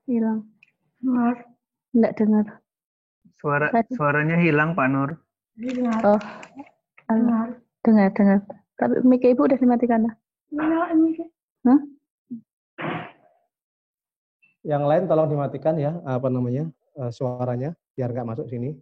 Hilang. Nur. Enggak dengar. Suaranya hilang, Pak Nur. Dengar. Oh, Dengar. dengar. Tapi mic Ibu udah dimatikan lah. Nyalain mic. Hah? Yang lain tolong dimatikan ya, suaranya, biar nggak masuk sini.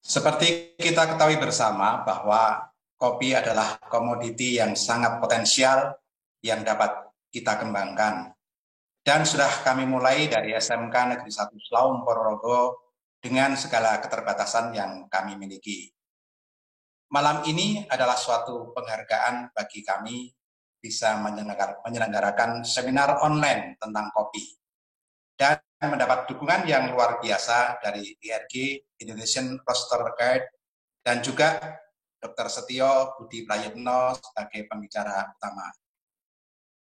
Seperti kita ketahui bersama bahwa kopi adalah komoditi yang sangat potensial yang dapat kita kembangkan. Dan sudah kami mulai dari SMK Negeri 1 Slaung Ponorogo dengan segala keterbatasan yang kami miliki. Malam ini adalah suatu penghargaan bagi kami bisa menyelenggarakan seminar online tentang kopi. Dan mendapat dukungan yang luar biasa dari IRG, Indonesian Roaster Guide, dan juga Dr. Setio Budi Prayitno sebagai pembicara utama.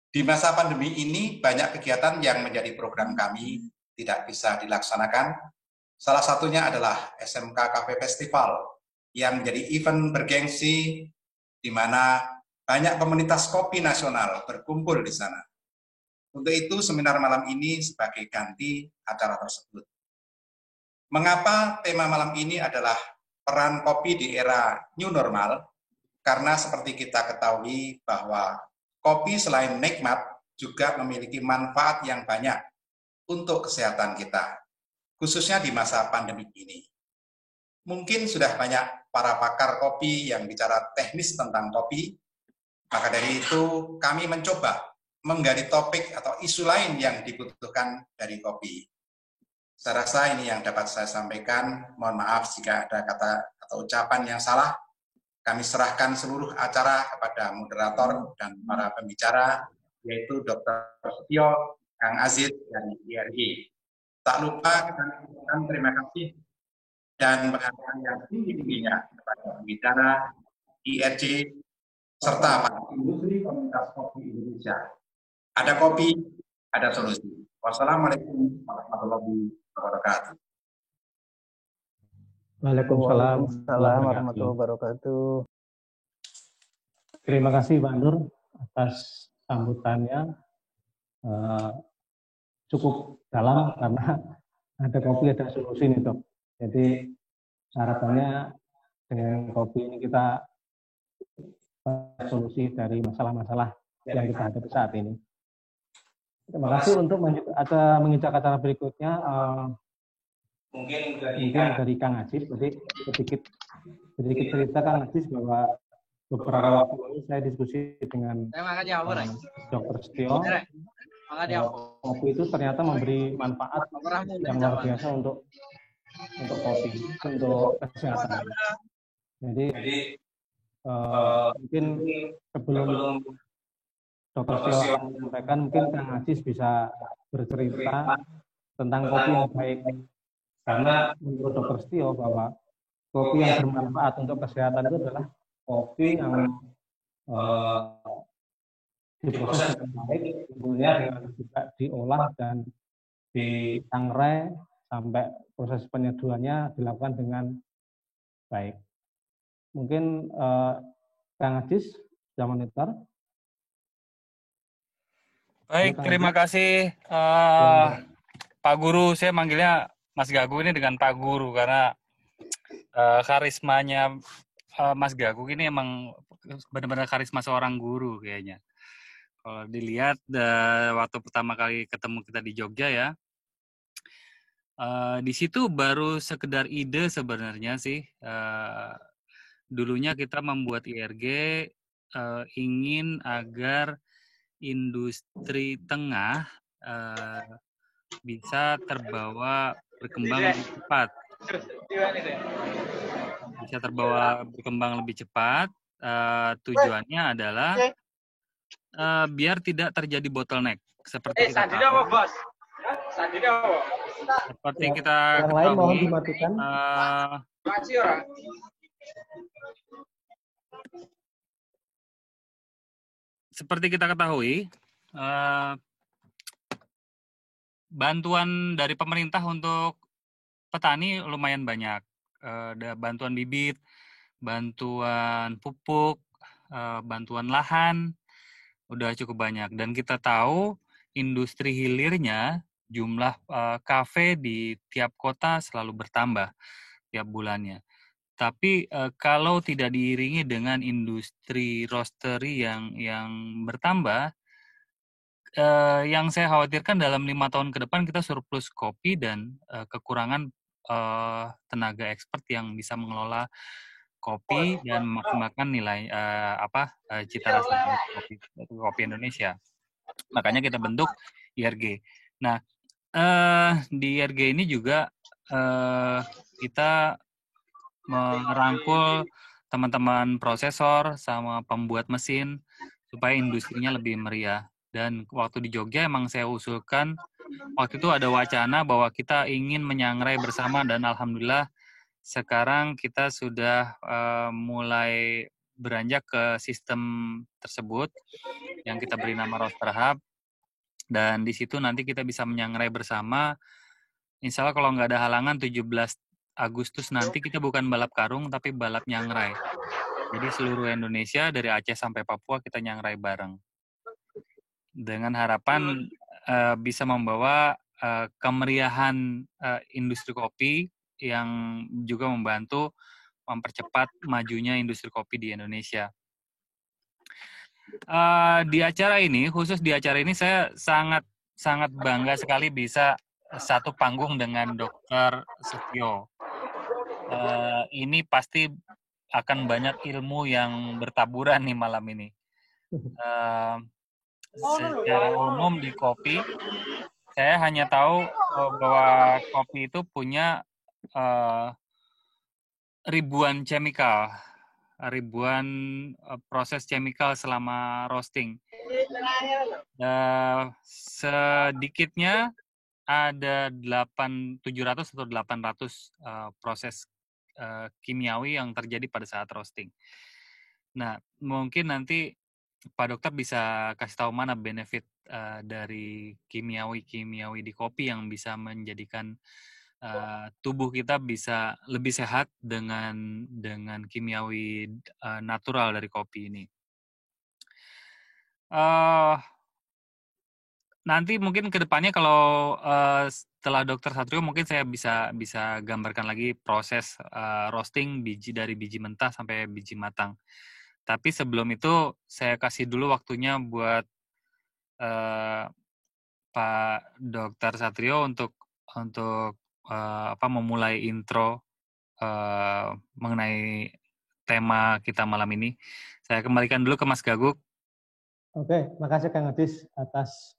Di masa pandemi ini, banyak kegiatan yang menjadi program kami tidak bisa dilaksanakan. Salah satunya adalah SMK Cafe Festival, yang menjadi event bergengsi, di mana banyak komunitas kopi nasional berkumpul di sana. Untuk itu, seminar malam ini sebagai ganti acara tersebut. Mengapa tema malam ini adalah peran kopi di era new normal? Karena seperti kita ketahui bahwa kopi selain nikmat juga memiliki manfaat yang banyak untuk kesehatan kita, khususnya di masa pandemi ini. Mungkin sudah banyak para pakar kopi yang bicara teknis tentang kopi, maka dari itu kami mencoba menggali topik atau isu lain yang dibutuhkan dari kopi. Saya rasa ini yang dapat saya sampaikan. Mohon maaf jika ada kata atau ucapan yang salah. Kami serahkan seluruh acara kepada moderator dan para pembicara, yaitu Dr. Setio, Kang Aziz, dan IRG. Tak lupa kami ucapkan terima kasih dan penghargaan yang tinggi-tingginya kepada pembicara, IRG, serta para industri komunitas kopi Indonesia. Ada kopi, ada solusi. Wassalamualaikum warahmatullahi wabarakatuh. Waalaikumsalam warahmatullahi wabarakatuh. Terima kasih Pak Nur atas sambutannya. Cukup dalam karena ada kopi, ada solusi nih Dok. Jadi harapannya dengan kopi ini kita solusi dari masalah-masalah yang kita hadapi saat ini. Terima kasih untuk menginjak acara berikutnya. Mungkin dari Kang Aziz, jadi sedikit cerita Kang Aziz bahwa beberapa waktu lalu saya diskusi dengan Dr. Setio. Kopi itu ternyata memberi manfaat yang luar biasa untuk kopi, untuk kesehatan. Jadi mungkin sebelum Dr. Setio menyampaikan, mungkin Kang Aziz bisa bercerita tentang kopi yang baik. Karena menurut Dr. Setio bahwa kopi yang bermanfaat untuk kesehatan itu adalah kopi yang diproses dengan baik, tentunya dengan juga diolah dan ditangrai sampai proses penyeduhannya dilakukan dengan baik. Mungkin Kang Aziz sudah monitor. Baik, terima kasih Pak Guru. Saya manggilnya Mas Gagu ini dengan Pak Guru karena karismanya Mas Gagu ini emang benar-benar karisma seorang guru kayaknya. Kalau dilihat waktu pertama kali ketemu kita di Jogja ya, di situ baru sekedar ide sebenarnya sih. Dulunya kita membuat IRG ingin agar industri tengah bisa berkembang lebih cepat. Bisa berkembang lebih cepat. Tujuannya adalah biar tidak terjadi bottleneck. Seperti kita tahu. Seperti Ya, kita yang lain mohon ketahui, dimatikan. Seperti kita ketahui, bantuan dari pemerintah untuk petani lumayan banyak. Ada bantuan bibit, bantuan pupuk, bantuan lahan, udah cukup banyak. Dan kita tahu industri hilirnya, jumlah kafe di tiap kota selalu bertambah tiap bulannya. Tapi kalau tidak diiringi dengan industri roastery yang bertambah, yang saya khawatirkan dalam 5 tahun ke depan kita surplus kopi dan kekurangan tenaga expert yang bisa mengelola kopi dan memaksimalkan nilai cita rasa dari kopi Indonesia. Makanya kita bentuk IRG. Nah, di IRG ini juga kita merangkul teman-teman prosesor sama pembuat mesin supaya industrinya lebih meriah. Dan waktu di Jogja emang saya usulkan, waktu itu ada wacana bahwa kita ingin menyangrai bersama dan alhamdulillah sekarang kita sudah mulai beranjak ke sistem tersebut yang kita beri nama Roaster Hub. Dan di situ nanti kita bisa menyangrai bersama. Insya Allah kalau nggak ada halangan 17 Agustus nanti kita bukan balap karung tapi balap nyangrai. Jadi seluruh Indonesia dari Aceh sampai Papua kita nyangrai bareng. Dengan harapan bisa membawa kemeriahan industri kopi yang juga membantu mempercepat majunya industri kopi di Indonesia. Di acara ini, khusus di acara ini saya sangat bangga sekali bisa satu panggung dengan Dr. Setio. Ini pasti akan banyak ilmu yang bertaburan nih malam ini. Secara umum di kopi, saya hanya tahu bahwa kopi itu punya ribuan chemical, ribuan proses chemical selama roasting. Sedikitnya ada 700 atau 800 proses kimiawi yang terjadi pada saat roasting. Nah, mungkin nanti Pak Dokter bisa kasih tahu mana benefit dari kimiawi di kopi yang bisa menjadikan tubuh kita bisa lebih sehat dengan kimiawi natural dari kopi ini. Nanti mungkin ke depannya kalau setelah Dr. Satrio mungkin saya bisa gambarkan lagi proses roasting dari biji mentah sampai biji matang. Tapi sebelum itu saya kasih dulu waktunya buat Pak Dr. Satrio untuk memulai intro mengenai tema kita malam ini. Saya kembalikan dulu ke Mas Gaguk. Oke, makasih Kang Adis atas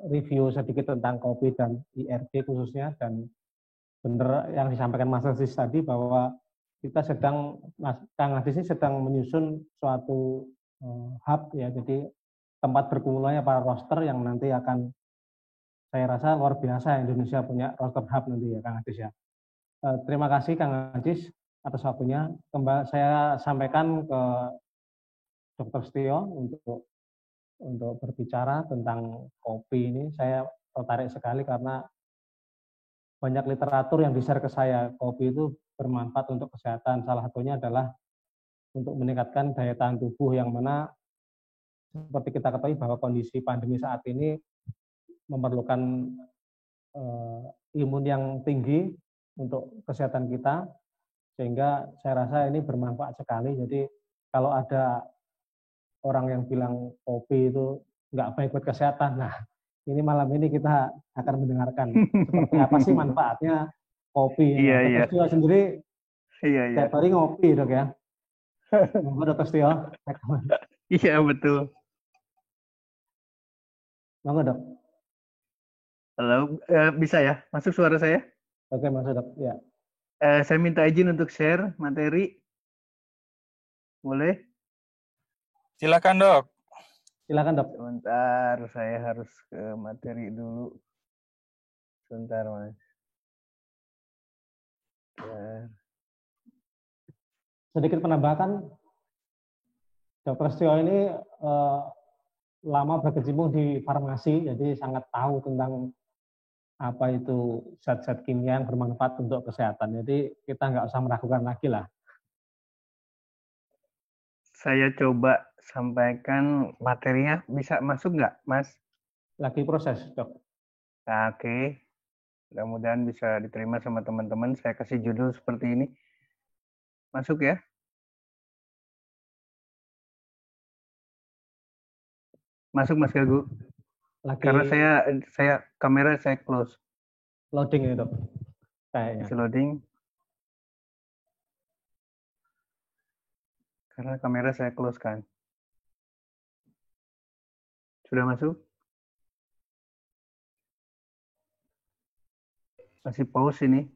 review sedikit tentang kopi dan IRG khususnya, dan benar yang disampaikan Mas Adis tadi bahwa kita Kang Adis ini sedang menyusun suatu hub ya, jadi tempat berkumpulnya para roaster yang nanti akan, saya rasa luar biasa Indonesia punya roaster hub nanti ya Kang Adis ya. Terima kasih Kang Adis atas waktunya. Saya sampaikan ke Dr. Setio untuk berbicara tentang kopi ini. Saya tertarik sekali karena banyak literatur yang di-share ke saya. Kopi itu bermanfaat untuk kesehatan. Salah satunya adalah untuk meningkatkan daya tahan tubuh, yang mana seperti kita ketahui bahwa kondisi pandemi saat ini memerlukan imun yang tinggi untuk kesehatan kita, sehingga saya rasa ini bermanfaat sekali. Jadi kalau ada orang yang bilang kopi itu nggak baik buat kesehatan, nah ini malam ini kita akan mendengarkan seperti apa sih manfaatnya kopi. Iya. Dr. Setio sendiri Iya. tiap hari ngopi Dok ya. Monggo Dr. Setio. Iya betul. Monggo Dok. Halo, bisa ya? Masuk suara saya? Oke, masuk Dok. Ya. Saya minta izin untuk share materi. Boleh? Silakan Dok. Silakan Dok. Sebentar, saya harus ke materi dulu. sebentar Mas. Ya. Sedikit penambahkan, Dr. Setio ini lama berkecimpung di farmasi, jadi sangat tahu tentang apa itu zat-zat kimia yang bermanfaat untuk kesehatan. Jadi kita nggak usah meragukan lagi lah. Saya coba sampaikan materinya, bisa masuk nggak, Mas? Lagi proses, Dok. Nah, oke. Mudah-mudahan bisa diterima sama teman-teman. Saya kasih judul seperti ini. Masuk ya? Masuk Mas Gagu. Lagi Karena saya kamera saya close. loading ini, Dok. Kayaknya. Masih loading. Karena kamera saya close kan. Sudah masuk? Masih pause ini.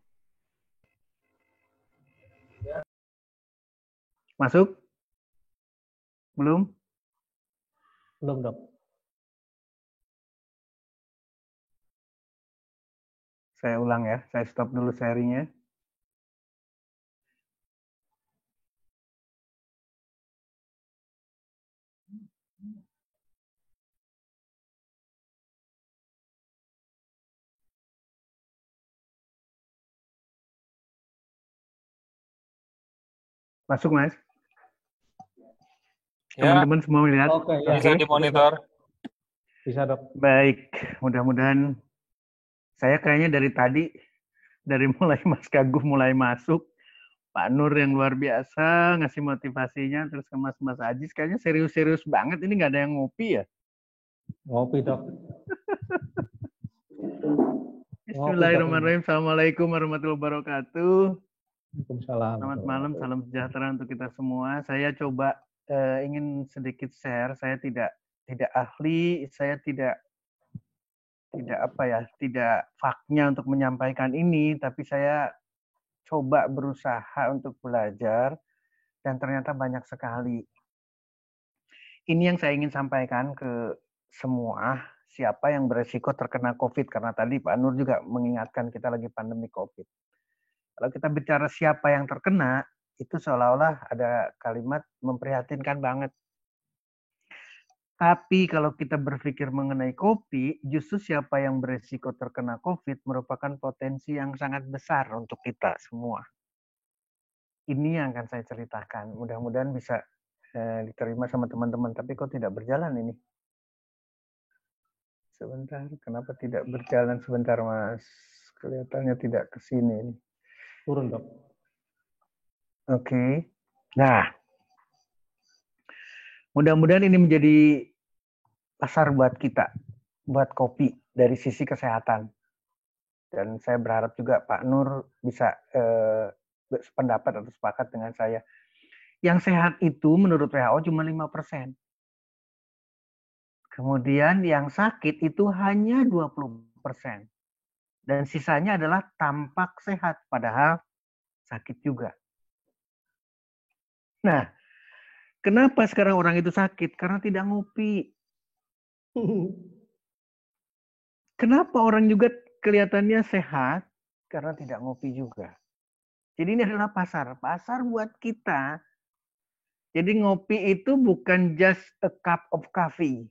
Masuk? Belum? Belum, Dok. Saya ulang ya. Saya stop dulu sharingnya. Masuk, Mas? Ya, Teman-teman semua melihat? Oke, ya. bisa dimonitor. Bisa, Dok. Baik, mudah-mudahan saya kayaknya dari mulai Mas Gaguh mulai masuk, Pak Nur yang luar biasa ngasih motivasinya, terus ke Mas Ajis kayaknya serius-serius banget, ini nggak ada yang ngopi ya? Ngopi, Dok. Bismillahirrahmanirrahim. Assalamualaikum warahmatullahi wabarakatuh. Waalaikumsalam. Selamat malam, salam sejahtera untuk kita semua. Saya coba ingin sedikit share, saya tidak ahli, saya tidak faknya untuk menyampaikan ini, tapi saya coba berusaha untuk belajar dan ternyata banyak sekali. Ini yang saya ingin sampaikan ke semua, siapa yang beresiko terkena COVID, karena tadi Pak Nur juga mengingatkan kita lagi pandemi COVID. Kalau kita bicara siapa yang terkena, itu seolah-olah ada kalimat memprihatinkan banget. Tapi kalau kita berpikir mengenai kopi, justru siapa yang beresiko terkena COVID merupakan potensi yang sangat besar untuk kita semua. Ini yang akan saya ceritakan. Mudah-mudahan bisa diterima sama teman-teman. Tapi kok tidak berjalan ini? Sebentar, kenapa tidak berjalan? Sebentar, Mas. Kelihatannya tidak ke sini. Turun, Dok. Oke. Nah, mudah-mudahan ini menjadi pasar buat kita, buat kopi dari sisi kesehatan. Dan saya berharap juga Pak Nur bisa sependapat atau sepakat dengan saya. Yang sehat itu menurut WHO cuma 5%. Kemudian yang sakit itu hanya 20%. Dan sisanya adalah tampak sehat, padahal sakit juga. Nah, kenapa sekarang orang itu sakit? Karena tidak ngopi. Kenapa orang juga kelihatannya sehat? Karena tidak ngopi juga. Jadi ini adalah pasar buat kita. Jadi ngopi itu bukan just a cup of coffee.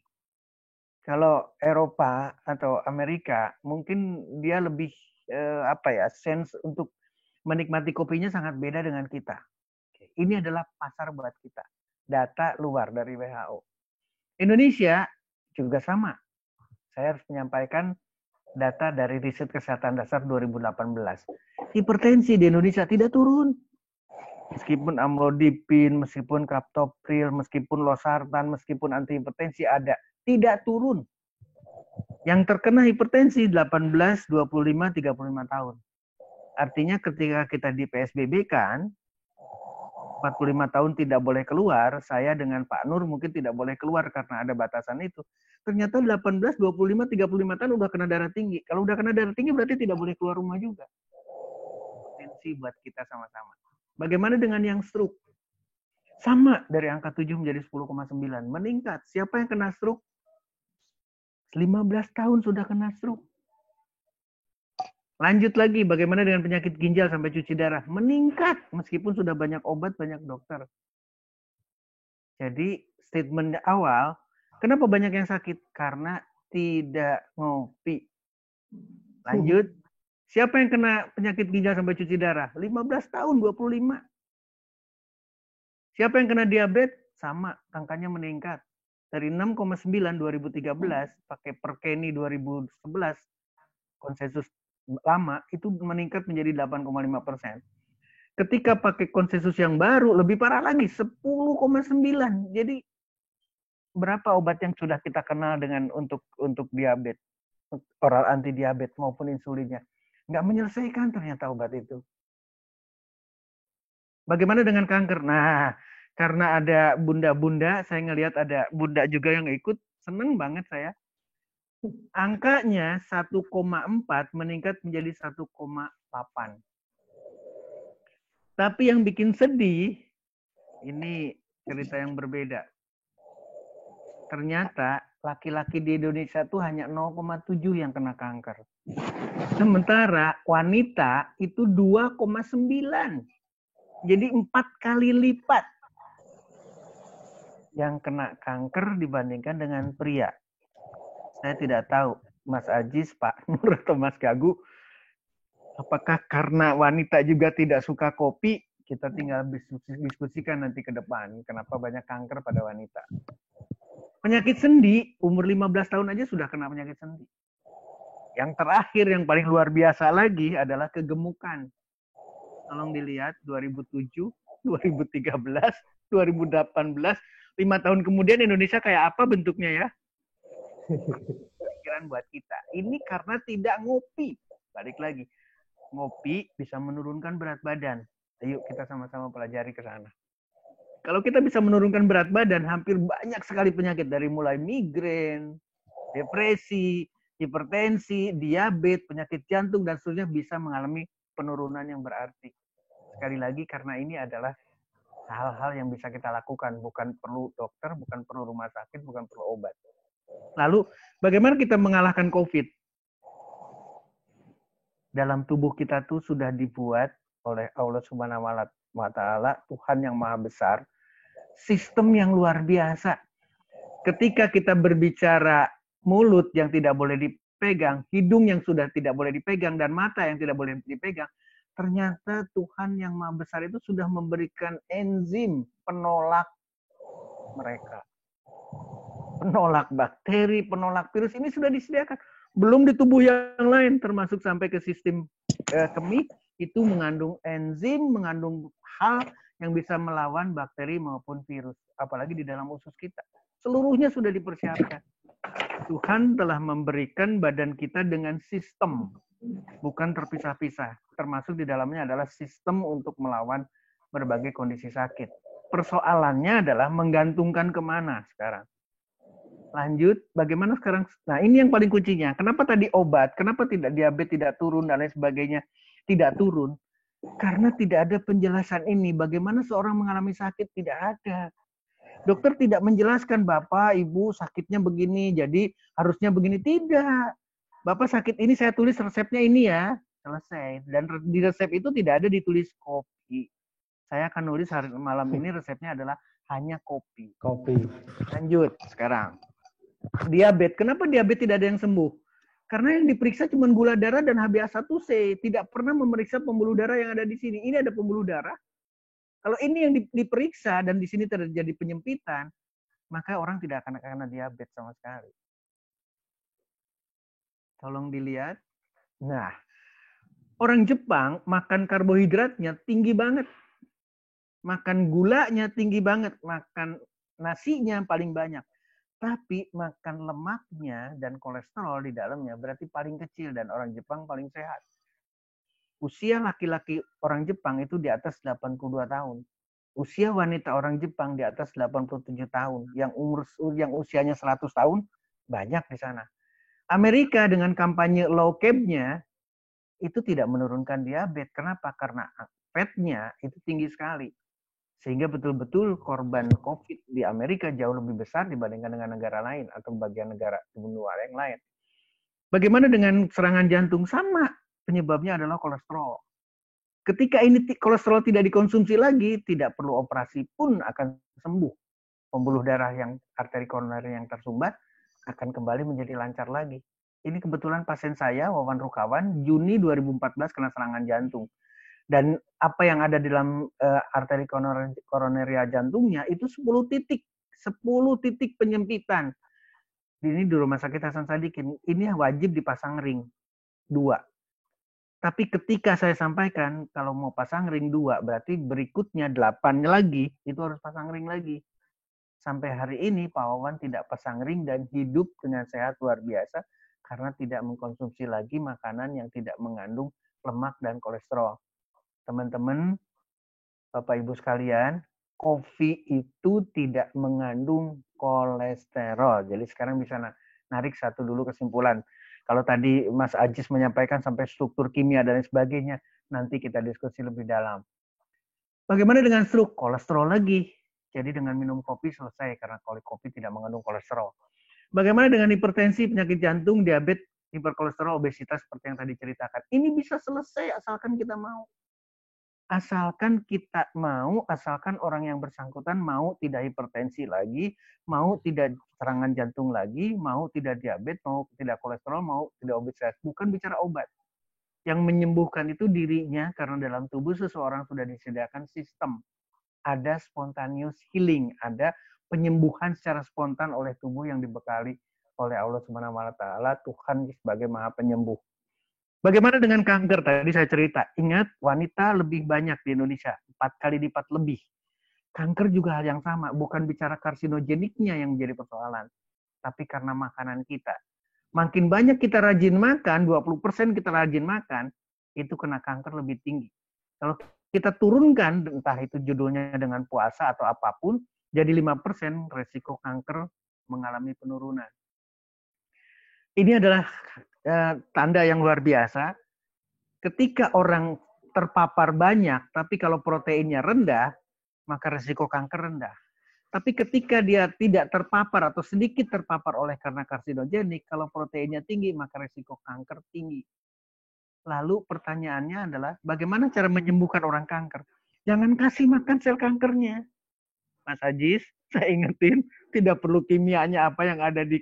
Kalau Eropa atau Amerika, mungkin dia lebih sense untuk menikmati kopinya sangat beda dengan kita. Ini adalah pasar buat kita. Data luar dari WHO. Indonesia juga sama. Saya harus menyampaikan data dari riset kesehatan dasar 2018. Hipertensi di Indonesia tidak turun. Meskipun amlodipin, meskipun captopril, meskipun losartan, meskipun antihipertensi ada, tidak turun. Yang terkena hipertensi 18, 25, 35 tahun. Artinya ketika kita di PSBB kan, 45 tahun tidak boleh keluar, saya dengan Pak Nur mungkin tidak boleh keluar karena ada batasan itu. Ternyata 18, 25, 35 tahun udah kena darah tinggi. Kalau udah kena darah tinggi berarti tidak boleh keluar rumah juga. Potensi buat kita sama-sama. Bagaimana dengan yang stroke? Sama, dari angka 7 menjadi 10,9. Meningkat. Siapa yang kena stroke? 15 tahun sudah kena stroke. Lanjut lagi, bagaimana dengan penyakit ginjal sampai cuci darah? Meningkat, meskipun sudah banyak obat, banyak dokter. Jadi, statement awal, kenapa banyak yang sakit? Karena tidak ngopi. Lanjut, siapa yang kena penyakit ginjal sampai cuci darah? 15 tahun, 25. Siapa yang kena diabetes? Sama, angkanya meningkat. Dari 6,9 2013, pakai Perkeni 2011, konsensus lama, itu meningkat menjadi 8,5%. Ketika pakai konsensus yang baru, lebih parah lagi, 10,9. Jadi, berapa obat yang sudah kita kenal dengan untuk diabetes, oral anti diabetes maupun insulinnya? Nggak menyelesaikan ternyata obat itu. Bagaimana dengan kanker? Nah, karena ada bunda-bunda, saya ngelihat ada bunda juga yang ikut, seneng banget saya. Angkanya 1,4 meningkat menjadi 1,8. Tapi yang bikin sedih, ini cerita yang berbeda. Ternyata laki-laki di Indonesia tuh hanya 0,7 yang kena kanker. Sementara wanita itu 2,9. Jadi 4 kali lipat yang kena kanker dibandingkan dengan pria. Saya tidak tahu, Mas Ajis, Pak Nur, atau Mas Gagu, apakah karena wanita juga tidak suka kopi? Kita tinggal diskusikan nanti ke depan. Kenapa banyak kanker pada wanita? Penyakit sendi, umur 15 tahun aja sudah kena penyakit sendi. Yang terakhir, yang paling luar biasa lagi adalah kegemukan. Tolong dilihat, 2007, 2013, 2018, 5 tahun kemudian Indonesia kayak apa bentuknya ya? Pikiran buat kita. Ini karena tidak ngopi. Balik lagi. Ngopi bisa menurunkan berat badan. Ayo kita sama-sama pelajari ke sana. Kalau kita bisa menurunkan berat badan, hampir banyak sekali penyakit. Dari mulai migrain, depresi, hipertensi, diabetes, penyakit jantung, dan seterusnya bisa mengalami penurunan yang berarti. Sekali lagi, karena ini adalah hal-hal yang bisa kita lakukan. Bukan perlu dokter, bukan perlu rumah sakit, bukan perlu obat. Lalu, bagaimana kita mengalahkan COVID? Dalam tubuh kita tuh sudah dibuat oleh Allah Subhanahu wa Ta'ala, Tuhan yang Maha Besar, sistem yang luar biasa. Ketika kita berbicara mulut yang tidak boleh dipegang, hidung yang sudah tidak boleh dipegang, dan mata yang tidak boleh dipegang, ternyata Tuhan yang Maha Besar itu sudah memberikan enzim penolak mereka. Penolak bakteri, penolak virus, ini sudah disediakan. Belum di tubuh yang lain, termasuk sampai ke sistem kemih, itu mengandung enzim, mengandung hal yang bisa melawan bakteri maupun virus. Apalagi di dalam usus kita. Seluruhnya sudah dipersiapkan. Tuhan telah memberikan badan kita dengan sistem, bukan terpisah-pisah. Termasuk di dalamnya adalah sistem untuk melawan berbagai kondisi sakit. Persoalannya adalah menggantungkan kemana sekarang. Lanjut, bagaimana sekarang? Nah, ini yang paling kuncinya. Kenapa tadi obat? Kenapa tidak diabetes tidak turun dan lain sebagainya tidak turun? Karena tidak ada penjelasan ini. Bagaimana seorang mengalami sakit tidak ada. Dokter tidak menjelaskan, Bapak, Ibu sakitnya begini, jadi harusnya begini. Tidak. Bapak sakit ini, saya tulis resepnya ini ya. Selesai. Dan di resep itu tidak ada ditulis kopi. Saya akan nulis hari malam ini resepnya adalah hanya kopi. Kopi. Lanjut sekarang. Diabetes. Kenapa diabetes tidak ada yang sembuh? Karena yang diperiksa cuma gula darah dan HbA1c. Tidak pernah memeriksa pembuluh darah yang ada di sini. Ini ada pembuluh darah. Kalau ini yang diperiksa dan di sini terjadi penyempitan, maka orang tidak akan kena diabetes sama sekali. Tolong dilihat. Nah, orang Jepang makan karbohidratnya tinggi banget. Makan gulanya tinggi banget. Makan nasinya paling banyak. Tapi makan lemaknya dan kolesterol di dalamnya berarti paling kecil dan orang Jepang paling sehat. Usia laki-laki orang Jepang itu di atas 82 tahun. Usia wanita orang Jepang di atas 87 tahun. Yang usianya 100 tahun banyak di sana. Amerika dengan kampanye low carb-nya itu tidak menurunkan diabetes. Kenapa? Karena fatnya itu tinggi sekali. Sehingga betul-betul korban COVID di Amerika jauh lebih besar dibandingkan dengan negara lain atau bagian negara di benua yang lain. Bagaimana dengan serangan jantung? Sama. penyebabnya adalah kolesterol. Ketika ini kolesterol tidak dikonsumsi lagi, tidak perlu operasi pun akan sembuh. Pembuluh darah yang arteri koroner yang tersumbat akan kembali menjadi lancar lagi. Ini kebetulan pasien saya, Wawan Rukawan, Juni 2014 kena serangan jantung. Dan apa yang ada di dalam arteri koroneria jantungnya itu 10 titik. 10 titik penyempitan. Ini di Rumah Sakit Hasan Sadikin. Ini wajib dipasang ring 2. Tapi ketika saya sampaikan, kalau mau pasang ring 2, berarti berikutnya 8 lagi, itu harus pasang ring lagi. Sampai hari ini Pak Wawan tidak pasang ring dan hidup dengan sehat luar biasa karena tidak mengkonsumsi lagi makanan yang tidak mengandung lemak dan kolesterol. Teman-teman, Bapak Ibu sekalian, kopi itu tidak mengandung kolesterol. Jadi sekarang bisa narik satu dulu kesimpulan. Kalau tadi Mas Ajis menyampaikan sampai struktur kimia dan lain sebagainya, nanti kita diskusi lebih dalam. Bagaimana dengan stroke? Kolesterol lagi. Jadi dengan minum kopi selesai karena kopi tidak mengandung kolesterol. Bagaimana dengan hipertensi, penyakit jantung, diabetes, hiperkolesterol, obesitas seperti yang tadi ceritakan. Ini bisa selesai asalkan kita mau. Asalkan kita mau, asalkan orang yang bersangkutan mau tidak hipertensi lagi, mau tidak serangan jantung lagi, mau tidak diabetes, mau tidak kolesterol, mau tidak obesitas. Bukan bicara obat. Yang menyembuhkan itu dirinya karena dalam tubuh seseorang sudah disediakan sistem. Ada spontaneous healing, ada penyembuhan secara spontan oleh tubuh yang dibekali oleh Allah Subhanahu wa taala, Tuhan sebagai Maha Penyembuh. Bagaimana dengan kanker? Tadi saya cerita. Ingat, wanita lebih banyak di Indonesia. 4 kali lipat lebih. Kanker juga hal yang sama. Bukan bicara karsinogeniknya yang menjadi persoalan. Tapi karena makanan kita. Makin banyak kita rajin makan, 20% kita rajin makan, itu kena kanker lebih tinggi. Kalau kita turunkan, entah itu judulnya dengan puasa atau apapun, jadi 5% resiko kanker mengalami penurunan. Ini adalah tanda yang luar biasa. Ketika orang terpapar banyak, tapi kalau proteinnya rendah, maka risiko kanker rendah. Tapi ketika dia tidak terpapar atau sedikit terpapar oleh karena karsinogenik, kalau proteinnya tinggi, maka risiko kanker tinggi. Lalu pertanyaannya adalah, bagaimana cara menyembuhkan orang kanker? Jangan kasih makan sel kankernya. Mas Ajis, saya ingetin, tidak perlu kimianya apa yang ada di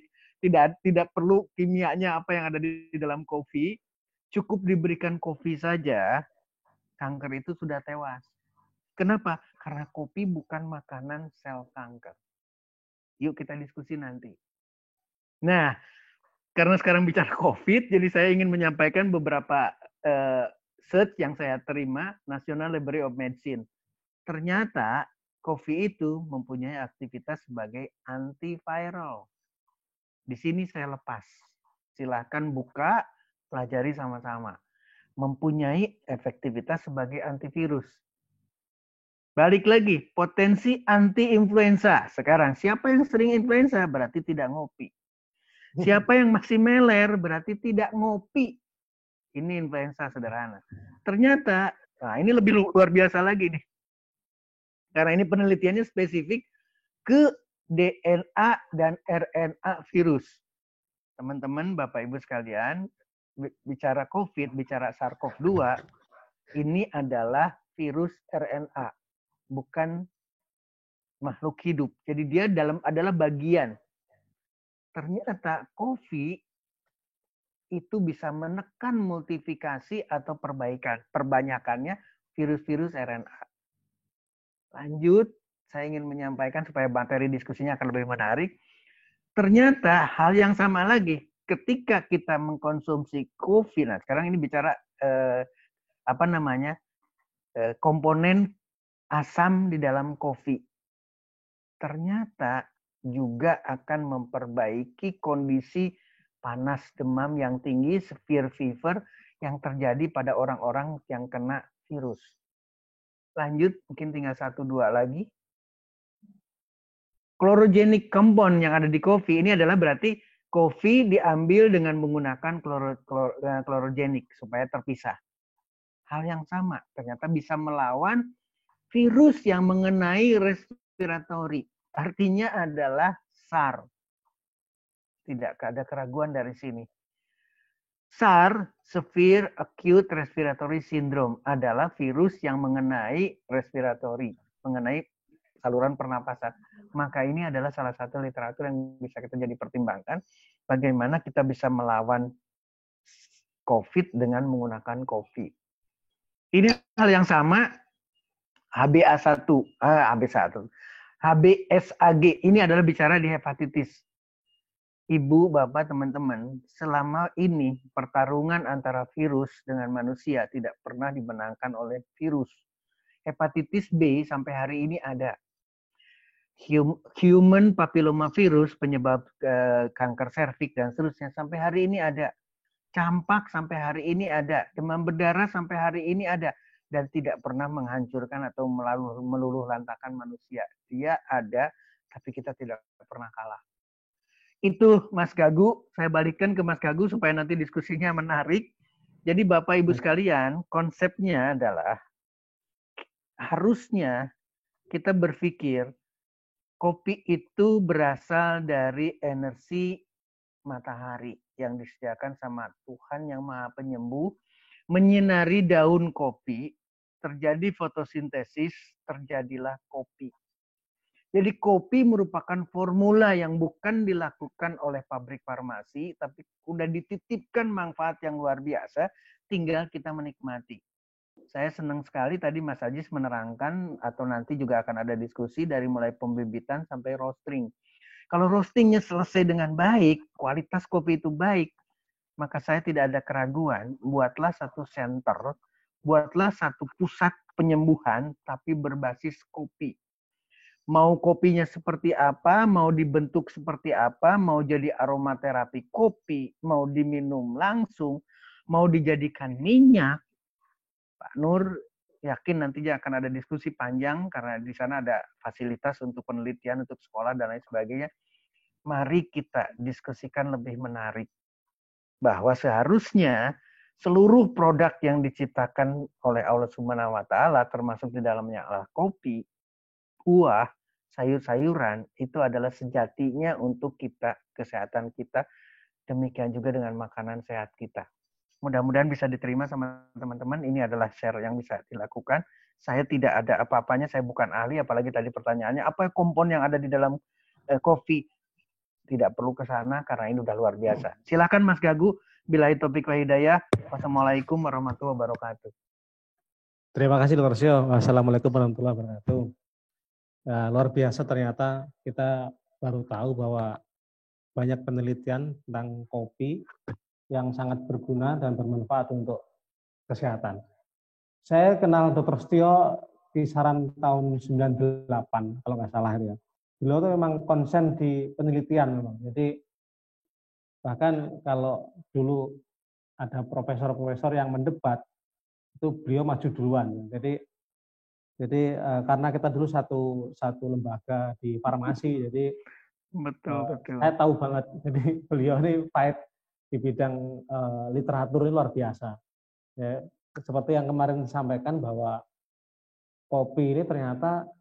tidak perlu kimianya apa yang ada di dalam kopi, cukup diberikan kopi saja, kanker itu sudah tewas. Kenapa? Karena kopi bukan makanan sel kanker. Yuk kita diskusi nanti. Nah, karena sekarang bicara COVID, jadi saya ingin menyampaikan beberapa search yang saya terima, National Library of Medicine. Ternyata kopi itu mempunyai aktivitas sebagai antiviral. Di sini saya lepas. Silakan buka, pelajari sama-sama. Mempunyai efektivitas sebagai antivirus. Balik lagi, potensi anti-influenza. Sekarang, siapa yang sering influenza berarti tidak ngopi. Siapa yang masih meler berarti tidak ngopi. Ini influenza sederhana. Ternyata, nah ini lebih luar biasa lagi nih. Karena ini penelitiannya spesifik ke DNA dan RNA virus. Teman-teman, Bapak Ibu sekalian, bicara COVID, bicara SARS-CoV-2, ini adalah virus RNA, bukan makhluk hidup. Jadi dia adalah bagian. Ternyata COVID itu bisa menekan multiplikasi atau perbanyakannya virus-virus RNA. Lanjut, saya ingin menyampaikan supaya materi diskusinya akan lebih menarik. Ternyata hal yang sama lagi, ketika kita mengkonsumsi kopi, nah sekarang ini bicara komponen asam di dalam kopi. Ternyata juga akan memperbaiki kondisi panas demam yang tinggi, severe fever yang terjadi pada orang-orang yang kena virus. Lanjut, mungkin tinggal 1-2 lagi. Chlorogenic compound yang ada di kopi ini adalah berarti kopi diambil dengan menggunakan chlorogenik supaya terpisah. Hal yang sama, ternyata bisa melawan virus yang mengenai respiratori. Artinya adalah SARS. Tidak ada keraguan dari sini. SARS, Severe Acute Respiratory Syndrome, adalah virus yang mengenai respiratory, mengenai saluran pernapasan. Maka ini adalah salah satu literatur yang bisa kita jadi pertimbangkan bagaimana kita bisa melawan COVID dengan menggunakan COVID. Ini hal yang sama HbA1, HBsAg ini adalah bicara di hepatitis. Ibu, bapak, teman-teman, selama ini pertarungan antara virus dengan manusia tidak pernah dimenangkan oleh virus. Hepatitis B sampai hari ini ada. Human papillomavirus penyebab kanker serviks dan seterusnya sampai hari ini ada. Campak sampai hari ini ada. Demam berdarah sampai hari ini ada. Dan tidak pernah menghancurkan atau meluluh lantakan manusia. Dia ada, tapi kita tidak pernah kalah. Itu Mas Gagu, saya balikkan ke Mas Gagu supaya nanti diskusinya menarik. Jadi Bapak Ibu sekalian, konsepnya adalah harusnya kita berpikir kopi itu berasal dari energi matahari yang disediakan sama Tuhan yang Maha Penyembuh, menyinari daun kopi, terjadi fotosintesis, terjadilah kopi. Jadi kopi merupakan formula yang bukan dilakukan oleh pabrik farmasi, tapi sudah dititipkan manfaat yang luar biasa, tinggal kita menikmati. Saya senang sekali tadi Mas Ajis menerangkan, atau nanti juga akan ada diskusi dari mulai pembibitan sampai roasting. Kalau roastingnya selesai dengan baik, kualitas kopi itu baik, maka saya tidak ada keraguan, buatlah satu center, buatlah satu pusat penyembuhan, tapi berbasis kopi. Mau kopinya seperti apa, mau dibentuk seperti apa, mau jadi aromaterapi kopi, mau diminum langsung, mau dijadikan minyak. Pak Nur yakin nantinya akan ada diskusi panjang karena di sana ada fasilitas untuk penelitian, untuk sekolah dan lain sebagainya. Mari kita diskusikan lebih menarik bahwa seharusnya seluruh produk yang diciptakan oleh Allah Subhanahu wa taala termasuk di dalamnya adalah kopi, buah, sayur-sayuran itu adalah sejatinya untuk kita, kesehatan kita, demikian juga dengan makanan sehat kita. Mudah-mudahan bisa diterima sama teman-teman. Ini adalah share yang bisa dilakukan. Saya tidak ada apa-apanya, saya bukan ahli, apalagi tadi pertanyaannya, apa kompon yang ada di dalam kopi? Tidak perlu ke sana karena ini udah luar biasa. Silakan Mas Gagu, billahi taufiq wa hidayah. Wassalamualaikum warahmatullahi wabarakatuh. Terima kasih Dr. Sio. Wassalamualaikum warahmatullahi wabarakatuh. Nah, luar biasa ternyata kita baru tahu bahwa banyak penelitian tentang kopi yang sangat berguna dan bermanfaat untuk kesehatan. Saya kenal Dr. Setio kisaran tahun 98 kalau nggak salah ya. Beliau itu memang konsen di penelitian memang. Jadi bahkan kalau dulu ada profesor-profesor yang mendebat itu beliau maju duluan. Jadi karena kita dulu satu lembaga di farmasi, jadi betul. Saya tahu banget. Jadi beliau ini fight di bidang literatur ini luar biasa. Ya, seperti yang kemarin disampaikan bahwa kopi ini ternyata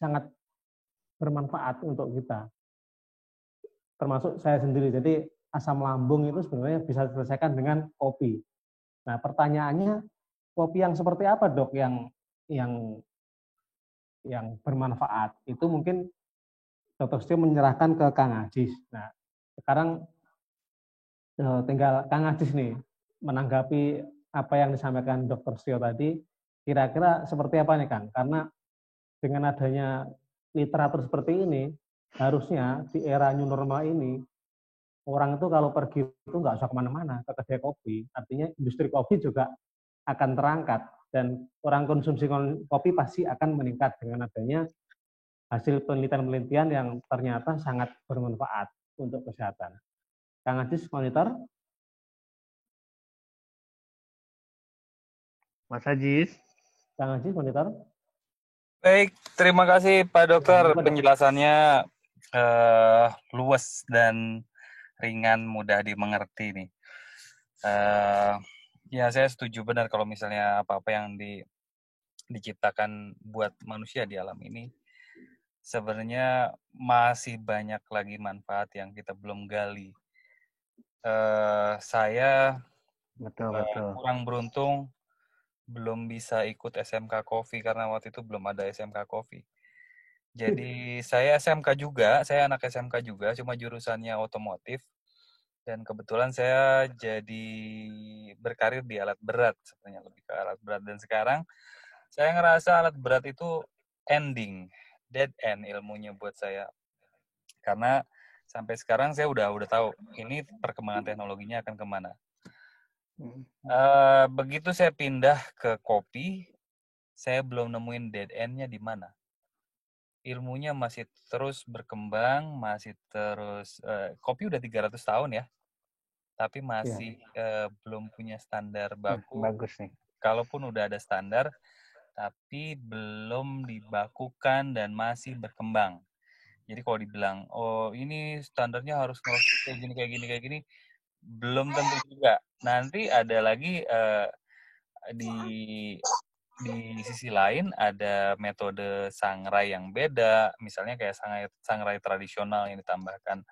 sangat bermanfaat untuk kita. Termasuk saya sendiri. Jadi asam lambung itu sebenarnya bisa diselesaikan dengan kopi. Nah, pertanyaannya kopi yang seperti apa, Dok, yang bermanfaat? Itu mungkin Dr. Setio menyerahkan ke Kang Ajis. Nah, sekarang tinggal Kang Ajis nih menanggapi apa yang disampaikan Dr. Setio tadi. Kira-kira seperti apa nih, Kang? Karena dengan adanya literatur seperti ini, harusnya di era new normal ini, orang itu kalau pergi itu nggak usah kemana-mana, ke kedai kopi. Artinya industri kopi juga akan terangkat. Dan orang konsumsi kopi pasti akan meningkat dengan adanya hasil penelitian-penelitian yang ternyata sangat bermanfaat untuk kesehatan. Kang Ajis, monitor. Mas Ajis. Kang Ajis, monitor. Baik, terima kasih Pak Dokter. Penjelasannya luas dan ringan, mudah dimengerti nih. Ya, saya setuju benar kalau misalnya apa-apa yang diciptakan buat manusia di alam ini sebenarnya masih banyak lagi manfaat yang kita belum gali. Saya Betul. Kurang beruntung belum bisa ikut SMK Coffee karena waktu itu belum ada SMK Coffee. Jadi saya SMK juga, saya anak SMK juga, cuma jurusannya otomotif. Dan kebetulan saya jadi berkarir di alat berat, sebenarnya lebih ke alat berat. Dan sekarang saya ngerasa alat berat itu ending, dead end ilmunya buat saya. Karena sampai sekarang saya udah tahu ini perkembangan teknologinya akan kemana. Begitu saya pindah ke kopi, saya belum nemuin dead end-nya di mana. Ilmunya masih terus berkembang, masih terus kopi udah 300 tahun ya. Tapi masih belum punya standar baku. Bagus nih. Kalaupun udah ada standar, tapi belum dibakukan dan masih berkembang. Jadi kalau dibilang, oh ini standarnya harus kayak gini, belum tentu juga. Nanti ada lagi di sisi lain ada metode sangrai yang beda, misalnya kayak sangrai tradisional yang ditambahkan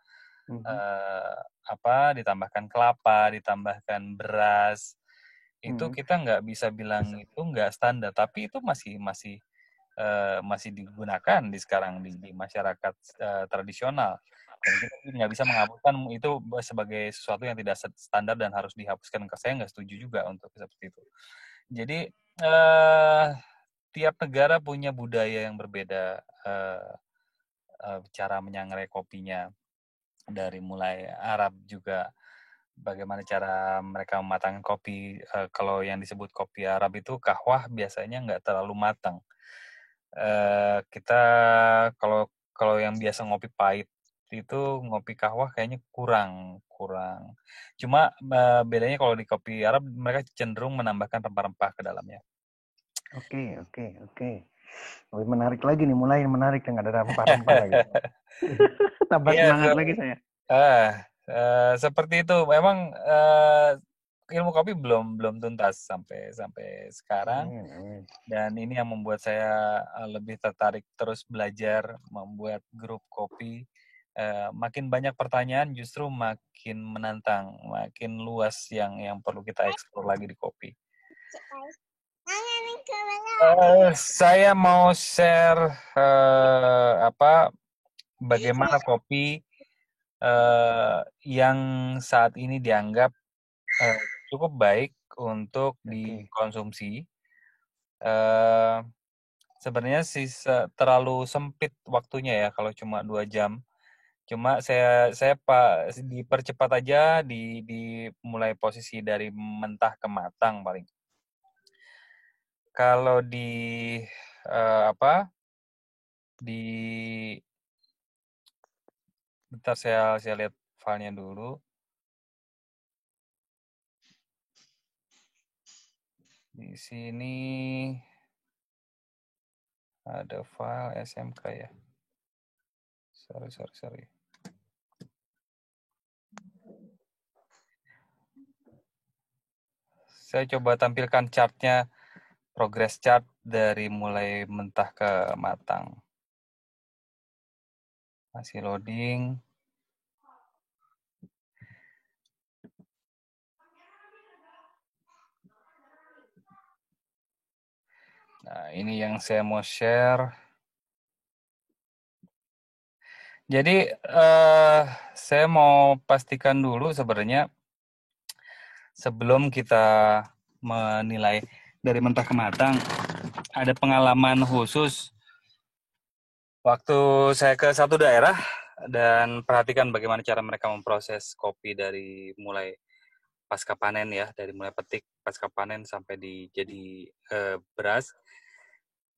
ditambahkan kelapa, ditambahkan beras. Itu kita nggak bisa bilang itu nggak standar, tapi itu masih digunakan sekarang di masyarakat tradisional. Dan kita nggak bisa menghapuskan itu sebagai sesuatu yang tidak standar dan harus dihapuskan. Saya nggak setuju juga untuk seperti itu. Jadi tiap negara punya budaya yang berbeda, cara menyangrai kopinya. Dari mulai Arab juga, bagaimana cara mereka mematangkan kopi. Kalau yang disebut kopi Arab itu kahwah biasanya nggak terlalu matang. Kita kalau yang biasa ngopi pahit itu ngopi kahwah kayaknya kurang. Cuma bedanya kalau di kopi Arab mereka cenderung menambahkan rempah-rempah ke dalamnya. Oke. Lebih menarik lagi nih, mulai menarik yang ada rempah-rempah lagi. Tambah semangat lagi saya. Seperti itu. Memang ilmu kopi belum tuntas sampai sekarang. Dan ini yang membuat saya lebih tertarik terus belajar membuat grup kopi. Makin banyak pertanyaan justru makin menantang, makin luas yang perlu kita eksplor lagi di kopi. Saya mau share bagaimana kopi yang saat ini dianggap cukup baik untuk dikonsumsi. Sebenarnya sih terlalu sempit waktunya ya kalau cuma 2 jam. Cuma saya dipercepat aja di mulai posisi dari mentah ke matang paling. Kalau bentar saya lihat filenya dulu. Di sini ada file SMK ya. Sorry. Saya coba tampilkan chartnya, progress chart dari mulai mentah ke matang. Masih loading. Nah, ini yang saya mau share. Jadi, saya mau pastikan dulu sebenarnya sebelum kita menilai dari mentah ke matang, ada pengalaman khusus waktu saya ke satu daerah dan perhatikan bagaimana cara mereka memproses kopi dari mulai pasca panen ya, dari mulai petik pasca panen sampai jadi beras.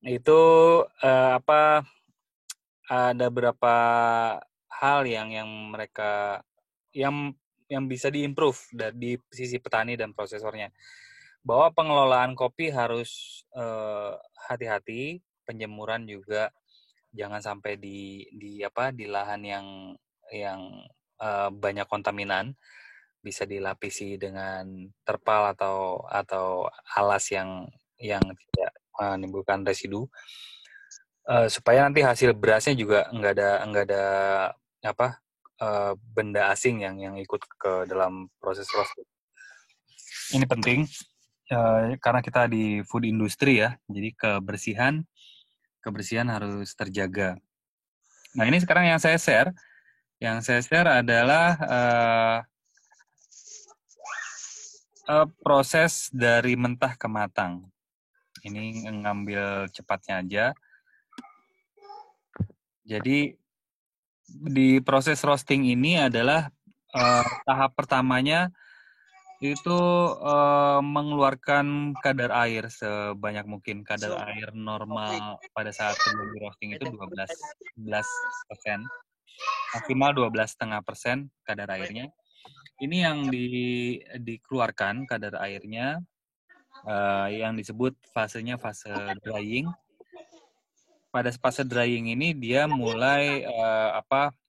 Itu ada beberapa hal yang mereka yang bisa diimprove di sisi petani dan prosesornya. Bahwa pengelolaan kopi harus hati-hati, penjemuran juga jangan sampai di lahan yang banyak kontaminan, bisa dilapisi dengan terpal atau alas yang tidak menimbulkan residu, supaya nanti hasil berasnya juga nggak ada benda asing yang ikut ke dalam proses. ini penting karena kita di food industry ya, jadi kebersihan harus terjaga. Nah, ini sekarang yang saya share adalah proses dari mentah ke matang. Ini ngambil cepatnya aja. Jadi di proses roasting ini adalah tahap pertamanya itu mengeluarkan kadar air sebanyak mungkin. Kadar air normal pada saat sebelum di roasting itu 12%, maksimal 12,5% kadar airnya. Ini yang dikeluarkan kadar airnya, yang disebut fasenya fase drying. Pada fase drying ini dia mulai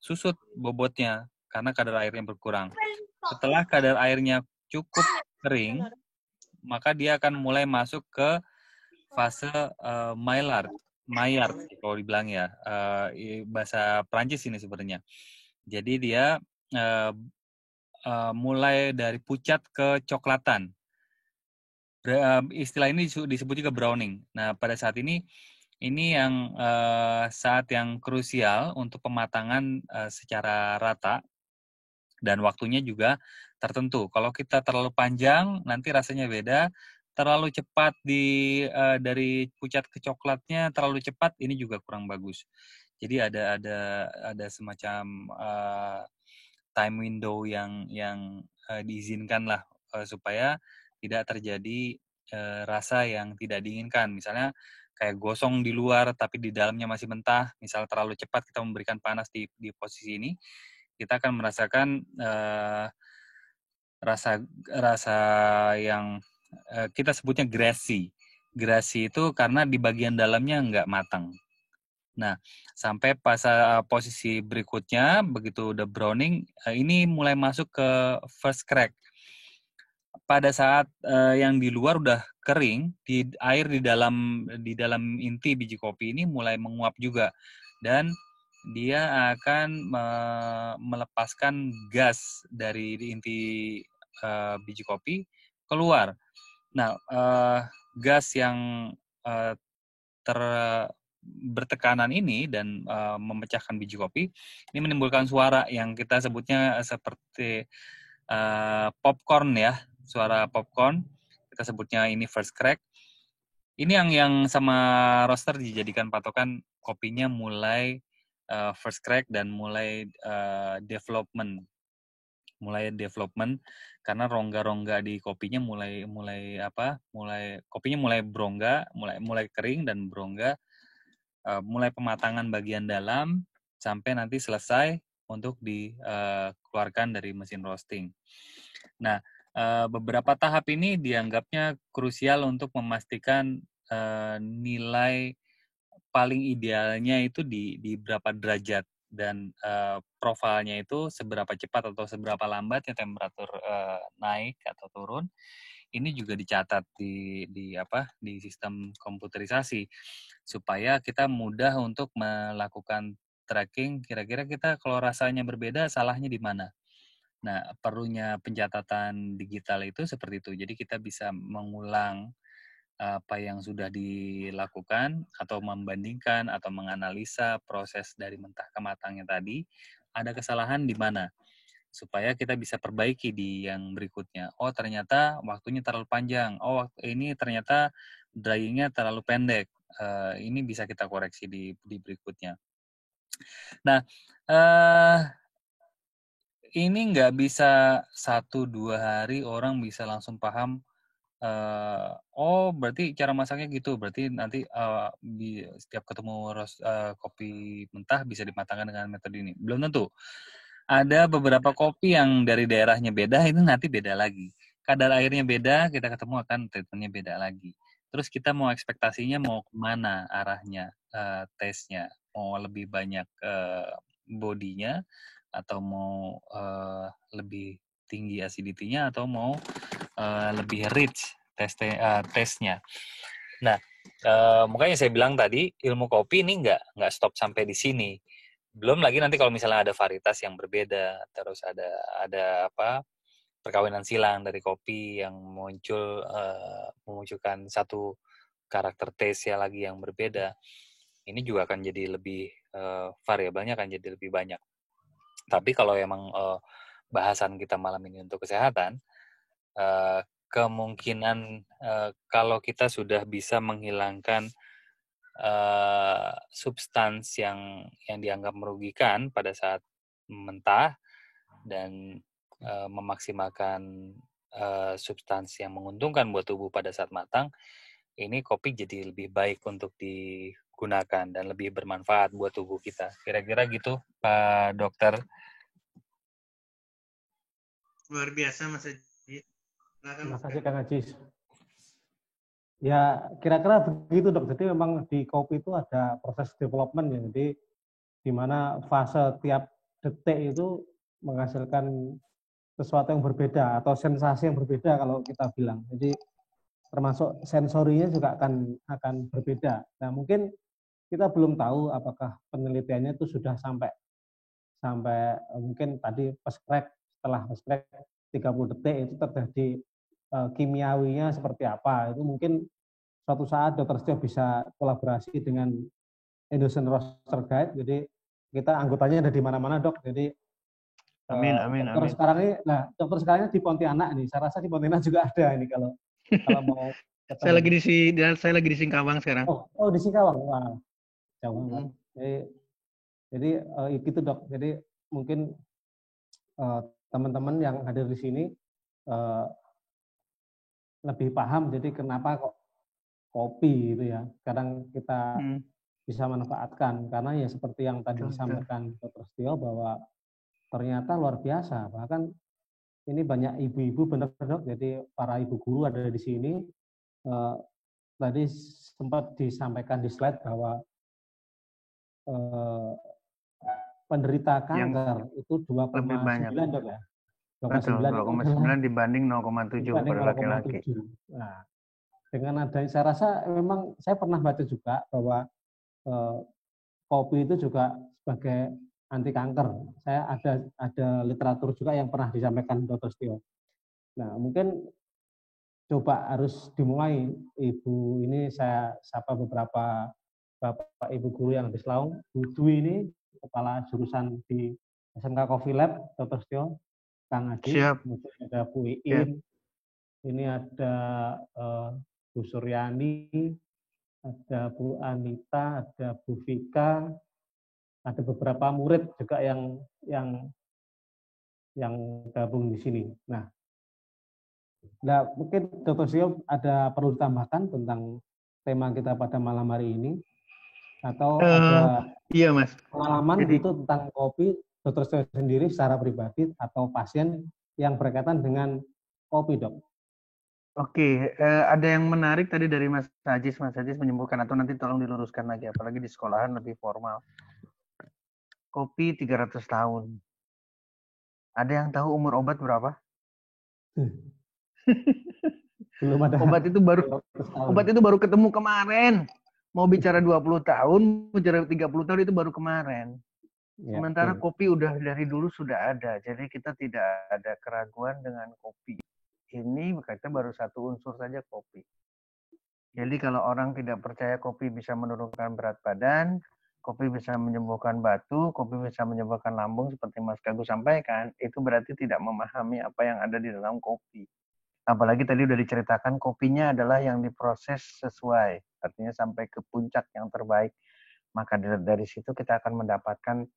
susut bobotnya karena kadar airnya berkurang. Setelah kadar airnya cukup kering, maka dia akan mulai masuk ke fase Maillard kalau dibilang ya, bahasa Prancis ini sebenarnya. Jadi dia mulai dari pucat ke coklatan. Istilah ini disebut juga browning. Nah, pada saat ini yang saat yang krusial untuk pematangan secara rata dan waktunya juga tertentu. Kalau kita terlalu panjang, nanti rasanya beda. Terlalu cepat dari pucat ke coklatnya terlalu cepat, ini juga kurang bagus. Jadi ada semacam time window yang diizinkan lah supaya tidak terjadi rasa yang tidak diinginkan. Misalnya kayak gosong di luar tapi di dalamnya masih mentah. Misal terlalu cepat kita memberikan panas di posisi ini, kita akan merasakan rasa yang kita sebutnya grassy. Grassy itu karena di bagian dalamnya nggak matang. Nah, sampai posisi berikutnya, begitu udah browning, ini mulai masuk ke first crack. Pada saat yang di luar udah kering, air di dalam inti biji kopi ini mulai menguap juga, dan dia akan melepaskan gas dari inti biji kopi keluar. Nah, gas yang bertekanan ini dan memecahkan biji kopi ini menimbulkan suara yang kita sebutnya seperti popcorn ya, suara popcorn. Kita sebutnya ini first crack. Ini yang sama roaster dijadikan patokan kopinya mulai first crack dan mulai development karena rongga-rongga di kopinya mulai kopinya mulai berongga, mulai kering dan berongga, mulai pematangan bagian dalam sampai nanti selesai untuk dikeluarkan dari mesin roasting. Nah, beberapa tahap ini dianggapnya krusial untuk memastikan nilai paling idealnya itu di berapa derajat dan profilnya itu seberapa cepat atau seberapa lambatnya temperatur naik atau turun. Ini juga dicatat di sistem komputerisasi supaya kita mudah untuk melakukan tracking. Kira-kira kita kalau rasanya berbeda, salahnya di mana? Nah, perlunya pencatatan digital itu seperti itu. Jadi kita bisa mengulang apa yang sudah dilakukan atau membandingkan atau menganalisa proses dari mentah ke matangnya tadi, ada kesalahan di mana supaya kita bisa perbaiki di yang berikutnya. Oh, ternyata waktunya terlalu panjang. Oh, ini ternyata dryingnya terlalu pendek. Ini bisa kita koreksi di berikutnya. Nah, ini nggak bisa 1-2 hari orang bisa langsung paham. Oh, berarti cara masaknya gitu. Berarti nanti setiap ketemu kopi mentah bisa dimatangkan dengan metode ini. Belum tentu. Ada beberapa kopi yang dari daerahnya beda, itu nanti beda lagi. Kadar airnya beda, kita ketemu akan treatmentnya beda lagi. Terus kita mau ekspektasinya mau kemana arahnya, taste-nya. Mau lebih banyak bodinya, atau mau lebih tinggi acidity-nya, atau mau lebih rich taste-nya. Nah, makanya saya bilang tadi ilmu kopi ini nggak stop sampai di sini. Belum lagi nanti kalau misalnya ada varietas yang berbeda, terus ada perkawinan silang dari kopi yang memunculkan satu karakter taste lagi yang berbeda. Ini juga akan jadi lebih variabelnya akan jadi lebih banyak. Tapi kalau emang bahasan kita malam ini untuk kesehatan, kemungkinan kalau kita sudah bisa menghilangkan substans yang dianggap merugikan pada saat mentah dan memaksimalkan substansi yang menguntungkan buat tubuh pada saat matang, ini kopi jadi lebih baik untuk digunakan dan lebih bermanfaat buat tubuh kita. Kira-kira gitu, Pak Dokter. Luar biasa, Mas Haji. Terima kasih, Kang Ajis. Ya, kira-kira begitu, Dok. Jadi memang di kopi itu ada proses development ya. Jadi di mana fase tiap detik itu menghasilkan sesuatu yang berbeda atau sensasi yang berbeda kalau kita bilang. Jadi termasuk sensorinya juga akan berbeda. Nah, mungkin kita belum tahu apakah penelitiannya itu sudah sampai mungkin tadi setelah post-crack 30 detik itu terjadi kimiawinya seperti apa. Itu mungkin suatu saat Dr. Setio bisa kolaborasi dengan Indonesian Roaster Guide. Jadi kita anggotanya ada di mana-mana, Dok. Jadi Amin. dokter sekarang di Pontianak nih. Saya rasa di Pontianak juga ada ini kalau mau ketemu. Saya lagi di Singkawang sekarang. Oh di Singkawang. Wah, jauh banget. Jadi itu, Dok. Jadi mungkin teman-teman yang hadir di sini lebih paham. Jadi kenapa kok kopi gitu ya. Kadang kita bisa manfaatkan karena ya seperti yang tadi disampaikan Dr. Setio bahwa ternyata luar biasa. Bahkan ini banyak ibu-ibu, benar, Dok. Jadi para ibu guru ada di sini. Tadi sempat disampaikan di slide bahwa penderita kanker itu 2,9, Dok ya. 2,9 dibanding 0,7 pada laki-laki. Nah, dengan adanya, saya rasa memang saya pernah baca juga bahwa kopi itu juga sebagai anti kanker. Saya ada literatur juga yang pernah disampaikan Dr. Setio. Nah, mungkin coba harus dimulai. Ibu ini saya sapa beberapa Bapak Ibu guru yang di Selaung. Bu Dwi ini kepala jurusan di SMK Coffee Lab, Dr. Setio. Kang Adi, kemudian ada Bu Iin. Ini ada Bu Suryani, ada Bu Anita, ada Bu Vika, ada beberapa murid juga yang gabung di sini. Nah, mungkin Dr. Setio ada perlu ditambahkan tentang tema kita pada malam hari ini, atau ada Mas. pengalaman gitu tentang kopi Dr. Setio sendiri secara pribadi atau pasien yang berkaitan dengan kopi, Dok? Oke, ada yang menarik tadi dari Mas Ajis menyebutkan, atau nanti tolong diluruskan lagi, apalagi di sekolahan lebih formal. Kopi 300 tahun. Ada yang tahu umur obat berapa? Belum ada. Obat itu baru ketemu kemarin. Mau bicara 20 tahun, bicara 30 tahun itu baru kemarin. Sementara kopi udah dari dulu sudah ada. Jadi kita tidak ada keraguan dengan kopi. Ini berkaitan baru satu unsur saja, kopi. Jadi kalau orang tidak percaya kopi bisa menurunkan berat badan, kopi bisa menyembuhkan batu, kopi bisa menyembuhkan lambung seperti Mas Gagu sampaikan, itu berarti tidak memahami apa yang ada di dalam kopi. Apalagi tadi udah diceritakan kopinya adalah yang diproses sesuai, artinya sampai ke puncak yang terbaik. Maka dari situ kita akan mendapatkan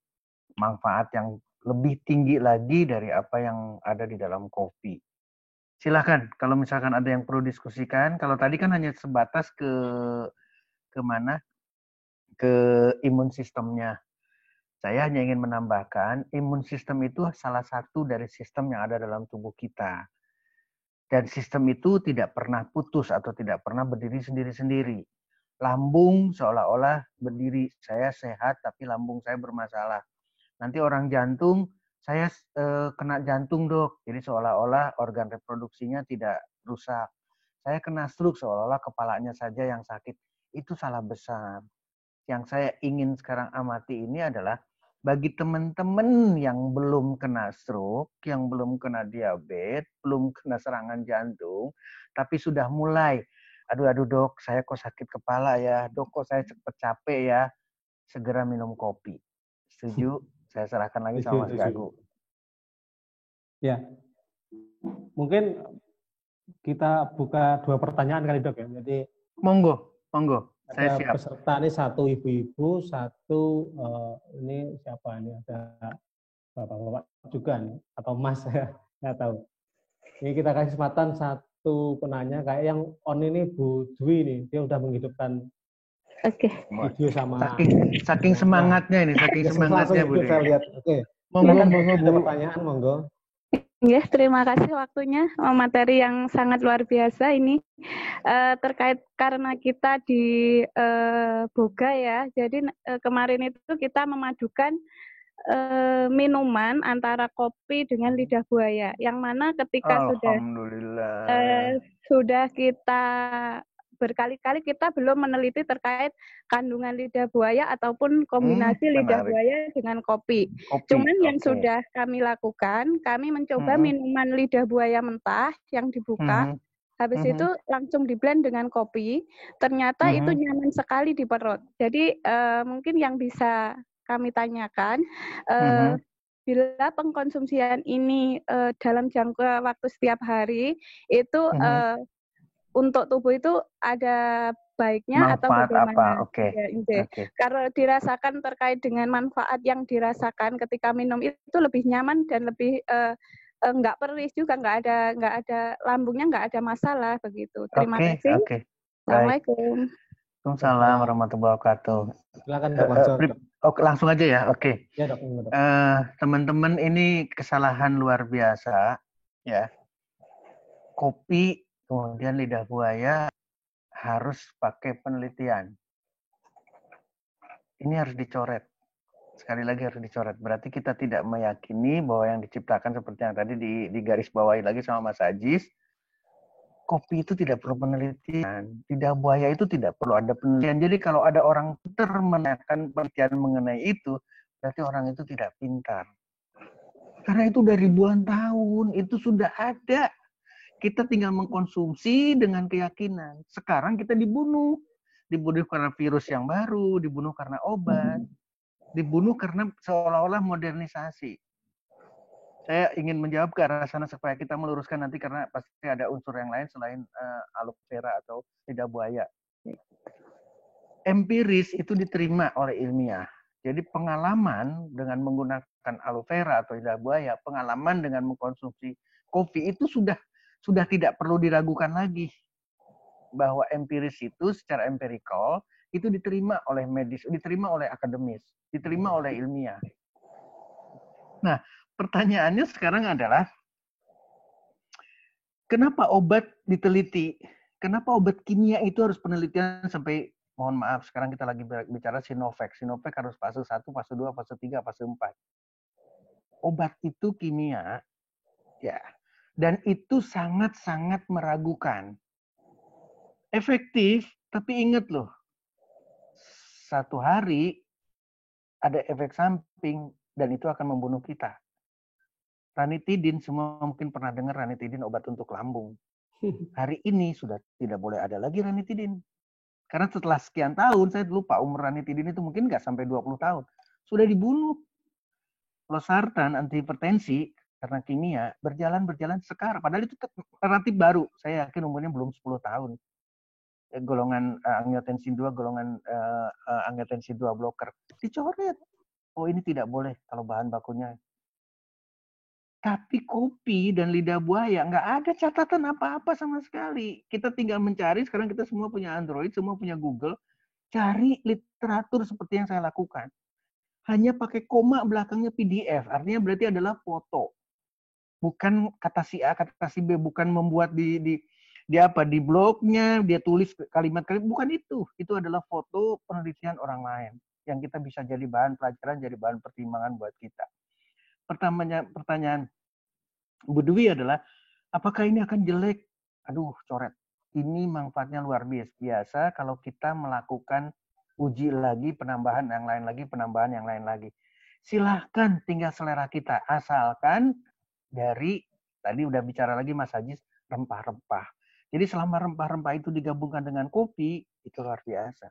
manfaat yang lebih tinggi lagi dari apa yang ada di dalam kopi. Silakan, kalau misalkan ada yang perlu diskusikan. Kalau tadi kan hanya sebatas ke mana? Ke imun sistemnya. Saya hanya ingin menambahkan, imun sistem itu salah satu dari sistem yang ada dalam tubuh kita. Dan sistem itu tidak pernah putus atau tidak pernah berdiri sendiri-sendiri. Lambung seolah-olah berdiri, saya sehat tapi lambung saya bermasalah. Nanti orang jantung, saya kena jantung, Dok. Jadi seolah-olah organ reproduksinya tidak rusak. Saya kena stroke, seolah-olah kepalanya saja yang sakit. Itu salah besar. Yang saya ingin sekarang amati ini adalah Bagi teman-teman yang belum kena stroke, yang belum kena diabetes, belum kena serangan jantung, tapi sudah mulai, aduh dok, saya kok sakit kepala ya, dok kok saya cepet capek ya, segera minum kopi. Setuju? Saya serahkan lagi sama Mas Gagu. Ya, mungkin kita buka 2 pertanyaan kali dok ya. Jadi monggo. Saya ada siap. peserta ini 1 ibu-ibu, 1 ini siapa ini, ada bapak-bapak juga nih, atau mas saya nggak tahu. Ini kita kasih kesempatan 1 penanya, kayak yang on ini Bu Dwi nih, dia udah menghidupkan video sama saking semangatnya ini, saking semangatnya Bu Dwi. Saya lihat. Oke. Monggo ada Bu. pertanyaan, monggo. Yes, terima kasih waktunya. Materi yang sangat luar biasa ini terkait karena kita di Boga ya. Jadi kemarin itu kita memadukan minuman antara kopi dengan lidah buaya. Yang mana ketika sudah kita berkali-kali kita belum meneliti terkait kandungan lidah buaya ataupun kombinasi lidah buaya dengan kopi. Cuman yang sudah kami lakukan, kami mencoba minuman lidah buaya mentah yang dibuka, habis itu langsung diblend dengan kopi. Ternyata itu nyaman sekali di perut. Jadi mungkin yang bisa kami tanyakan, bila pengkonsumsian ini dalam jangka waktu setiap hari itu untuk tubuh itu ada baiknya manfaat atau bagaimana? Oke. Kalau dirasakan terkait dengan manfaat yang dirasakan ketika minum itu lebih nyaman dan lebih nggak perih juga, nggak ada lambungnya, nggak ada masalah begitu. Terima kasih. Assalamualaikum. Waalaikumsalam warahmatullahi wabarakatuh. Silakan Dok. Oke, langsung aja ya. Oke. Ya, Dok. Teman-teman, ini kesalahan luar biasa ya. Kopi kemudian lidah buaya harus pakai penelitian. Ini harus dicoret. Sekali lagi harus dicoret. Berarti kita tidak meyakini bahwa yang diciptakan seperti yang tadi digaris bawahi lagi sama Mas Ajis, kopi itu tidak perlu penelitian. Lidah buaya itu tidak perlu ada penelitian. Jadi kalau ada orang pintar menanyakan penelitian mengenai itu, berarti orang itu tidak pintar. Karena itu udah ribuan tahun, itu sudah ada. Kita tinggal mengkonsumsi dengan keyakinan. Sekarang kita dibunuh. Dibunuh karena virus yang baru, dibunuh karena obat, dibunuh karena seolah-olah modernisasi. Saya ingin menjawab ke arah sana supaya kita meluruskan nanti, karena pasti ada unsur yang lain selain aloe vera atau lidah buaya. Empiris itu diterima oleh ilmiah. Jadi pengalaman dengan menggunakan aloe vera atau lidah buaya, pengalaman dengan mengkonsumsi kopi itu sudah tidak perlu diragukan lagi, bahwa empiris itu secara empirikal itu diterima oleh medis, diterima oleh akademis, diterima oleh ilmiah. Nah, pertanyaannya sekarang adalah, kenapa obat diteliti? Kenapa obat kimia itu harus penelitian sampai, mohon maaf, sekarang kita lagi bicara Sinovac. Sinovac harus fase 1, fase 2, fase 3, fase 4. Obat itu kimia, ya. Dan itu sangat-sangat meragukan. Efektif, tapi ingat loh, 1 hari ada efek samping dan itu akan membunuh kita. Ranitidin, semua mungkin pernah dengar ranitidin, obat untuk lambung. Hari ini sudah tidak boleh ada lagi ranitidin. Karena setelah sekian tahun, saya lupa umur ranitidin itu mungkin nggak sampai 20 tahun. Sudah dibunuh. Losartan, antihipertensi, karena kimia, berjalan sekarang. Padahal itu relatif baru. Saya yakin umurnya belum 10 tahun. Golongan angiotensin 2, golongan angiotensin 2 blocker. Dicoret. Oh, ini tidak boleh kalau bahan bakunya. Tapi kopi dan lidah buaya nggak ada catatan apa-apa sama sekali. Kita tinggal mencari, sekarang kita semua punya Android, semua punya Google. Cari literatur seperti yang saya lakukan. Hanya pakai koma belakangnya PDF, artinya berarti adalah foto. Bukan kata si A, kata si B, bukan membuat di blognya, dia tulis kalimat-kalimat, bukan itu. Itu adalah foto penelitian orang lain yang kita bisa jadi bahan pelajaran, jadi bahan pertimbangan buat kita. Pertanyaan Bu Dwi adalah, apakah ini akan jelek? Aduh, coret. Ini manfaatnya luar biasa kalau kita melakukan uji lagi, penambahan yang lain lagi. silahkan tinggal selera kita. Asalkan dari, tadi udah bicara lagi Mas Haji, rempah-rempah. Jadi selama rempah-rempah itu digabungkan dengan kopi, itu luar biasa.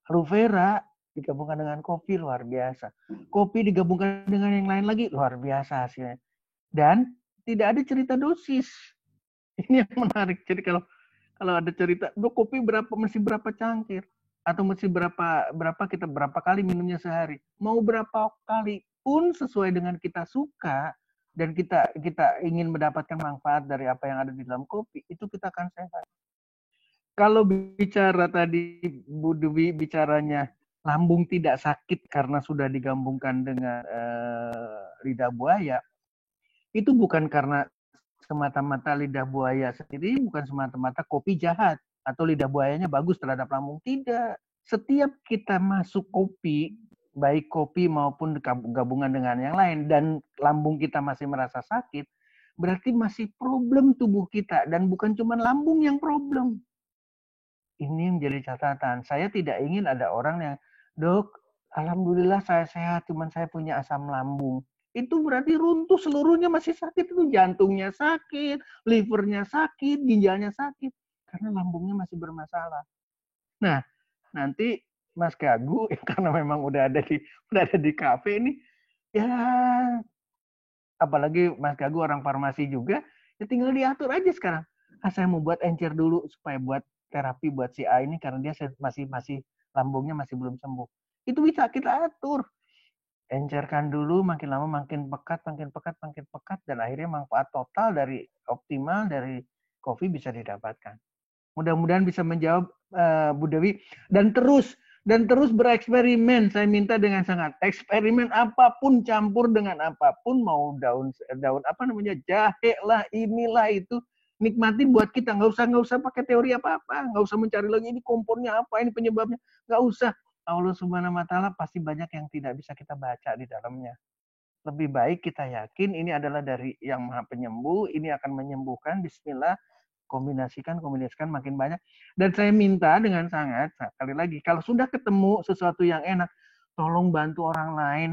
Aloe vera digabungkan dengan kopi, luar biasa. Kopi digabungkan dengan yang lain lagi, luar biasa hasilnya. Dan tidak ada cerita dosis. Ini yang menarik. Jadi kalau ada cerita, kopi mesti berapa cangkir, atau mesti berapa kali minumnya sehari, mau berapa kali pun sesuai dengan kita suka dan kita ingin mendapatkan manfaat dari apa yang ada di dalam kopi, itu kita akan sehat. Kalau bicara tadi Bu Dewi bicaranya lambung tidak sakit karena sudah digabungkan dengan lidah buaya, itu bukan karena semata-mata lidah buaya sendiri, bukan semata-mata kopi jahat atau lidah buayanya bagus terhadap lambung. Tidak. Setiap kita masuk kopi, baik kopi maupun gabungan dengan yang lain, dan lambung kita masih merasa sakit, berarti masih problem tubuh kita. Dan bukan cuma lambung yang problem. Ini yang jadi catatan. Saya tidak ingin ada orang yang, dok, alhamdulillah saya sehat, cuman saya punya asam lambung. Itu berarti runtuh seluruhnya masih sakit. Itu jantungnya sakit, livernya sakit, ginjalnya sakit. Karena lambungnya masih bermasalah. Nah, nanti Mas Gagu, karena memang udah ada di kafe ini, ya apalagi Mas Gagu orang farmasi juga, ya tinggal diatur aja sekarang. Saya mau buat encer dulu supaya buat terapi buat si A ini karena dia masih lambungnya masih belum sembuh. Itu bisa kita atur. Encerkan dulu, makin lama makin pekat, dan akhirnya manfaat total dari optimal dari kopi bisa didapatkan. Mudah-mudahan bisa menjawab Bu Dewi, dan terus bereksperimen. Saya minta dengan sangat, eksperimen apapun, campur dengan apapun, mau daun apa namanya, jahe lah, inilah itu, nikmatin buat kita. Nggak usah pakai teori apa-apa, nggak usah mencari lagi ini kompornya apa, ini penyebabnya, nggak usah. Allah Subhanahu wa Ta'ala pasti banyak yang tidak bisa kita baca di dalamnya. Lebih baik kita yakin ini adalah dari Yang Maha Penyembuh, ini akan menyembuhkan. Bismillah, kombinasikan makin banyak. Dan saya minta dengan sangat, sekali lagi, kalau sudah ketemu sesuatu yang enak, tolong bantu orang lain.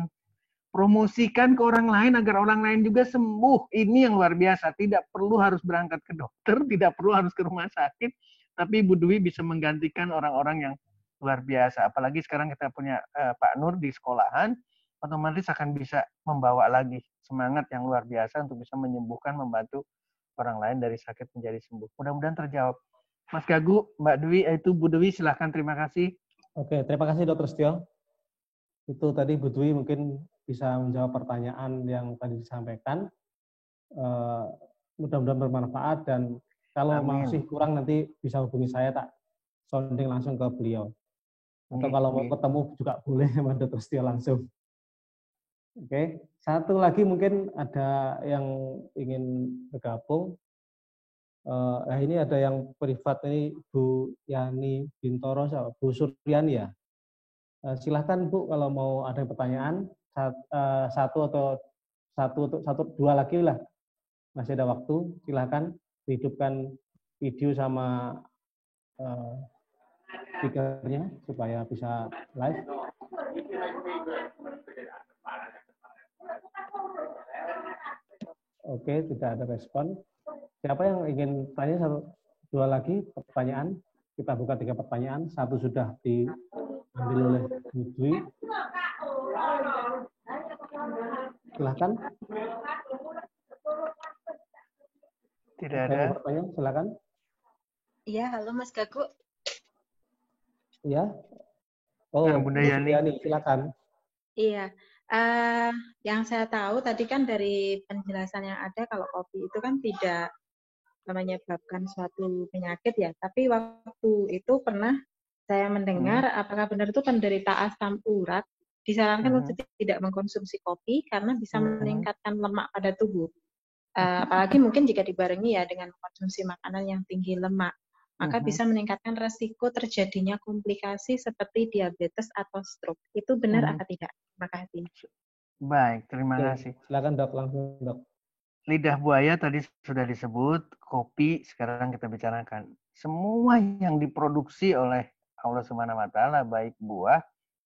Promosikan ke orang lain agar orang lain juga sembuh. Ini yang luar biasa. Tidak perlu harus berangkat ke dokter, tidak perlu harus ke rumah sakit, tapi Bu Dwi bisa menggantikan orang-orang yang luar biasa. Apalagi sekarang kita punya Pak Nur di sekolahan, otomatis akan bisa membawa lagi semangat yang luar biasa untuk bisa menyembuhkan, membantu orang lain dari sakit menjadi sembuh. Mudah-mudahan terjawab. Mas Gagu, Mbak Dwi, itu Bu Dwi, silahkan, terima kasih. Oke, terima kasih Dr. Setio. Itu tadi Bu Dwi mungkin bisa menjawab pertanyaan yang tadi disampaikan. Mudah-mudahan bermanfaat, dan kalau masih kurang nanti bisa hubungi saya, tak sounding langsung ke beliau. Atau kalau mau ketemu juga boleh sama Dr. Setio langsung. Oke, satu lagi mungkin ada yang ingin bergabung. Ini ada yang privat ini, Bu Yani Bintoro, Bu Suryani ya. Silahkan Bu, kalau mau ada pertanyaan, dua lagi lah, masih ada waktu. Silahkan hidupkan video sama speakernya supaya bisa live. Oke, tidak ada respon. Siapa yang ingin tanya dua lagi pertanyaan? Kita buka 3 pertanyaan. Satu sudah diambil oleh Bu Dwi. Silahkan. Tidak ada. Pertanyaan, silakan. Iya, halo Mas Gagu. Iya. Oh, Bunda Yani, silakan. Iya. Yang saya tahu tadi kan dari penjelasan yang ada, kalau kopi itu kan tidak menyebabkan suatu penyakit ya. Tapi waktu itu pernah saya mendengar, apakah benar itu penderita asam urat disarankan untuk tidak mengkonsumsi kopi karena bisa meningkatkan lemak pada tubuh. Apalagi mungkin jika dibarengi ya dengan mengkonsumsi makanan yang tinggi lemak, maka bisa meningkatkan resiko terjadinya komplikasi seperti diabetes atau stroke. Itu benar atau tidak? Terima kasih. Baik, terima kasih. Silakan Dok, langsung Dok. Lidah buaya tadi sudah disebut, kopi sekarang kita bicarakan. Semua yang diproduksi oleh Allah Subhanahu wa Ta'ala, baik buah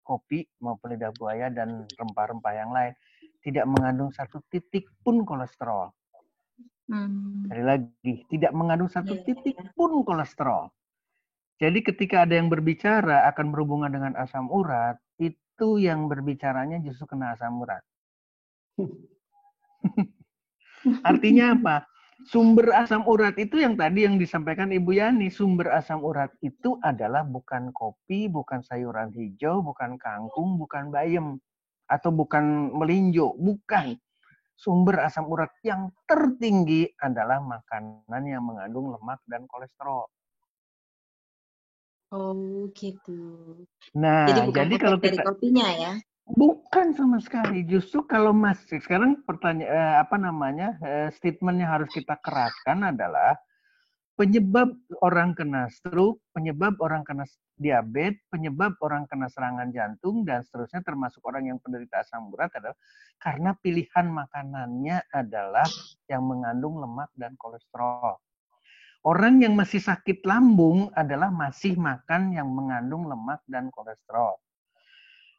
kopi maupun lidah buaya dan rempah-rempah yang lain tidak mengandung satu titik pun kolesterol. Sekali lagi, tidak mengandung satu titik pun kolesterol. Jadi ketika ada yang berbicara akan berhubungan dengan asam urat, itu yang berbicaranya justru kena asam urat. Artinya apa? Sumber asam urat itu yang tadi yang disampaikan Ibu Yani. Sumber asam urat itu adalah bukan kopi, bukan sayuran hijau, bukan kangkung, bukan bayam, atau bukan melinjo. Bukan. Sumber asam urat yang tertinggi adalah makanan yang mengandung lemak dan kolesterol. Oh, gitu. Nah, Jadi bukan jadi kalau dari kita kopinya ya? bukan sama sekali. Justru kalau masih sekarang statementnya harus kita keraskan adalah penyebab orang kena stroke, penyebab orang kena diabetes, penyebab orang kena serangan jantung dan seterusnya termasuk orang yang penderita asam urat adalah karena pilihan makanannya adalah yang mengandung lemak dan kolesterol. Orang yang masih sakit lambung adalah masih makan yang mengandung lemak dan kolesterol.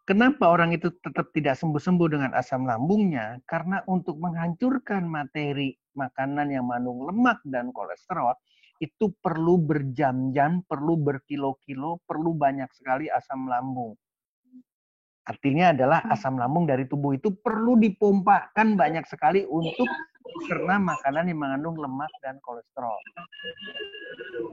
Kenapa orang itu tetap tidak sembuh-sembuh dengan asam lambungnya? Karena untuk menghancurkan materi makanan yang mengandung lemak dan kolesterol, itu perlu berjam-jam, perlu berkilo-kilo, perlu banyak sekali asam lambung. Artinya adalah asam lambung dari tubuh itu perlu dipompakan banyak sekali untuk karena makanan yang mengandung lemak dan kolesterol.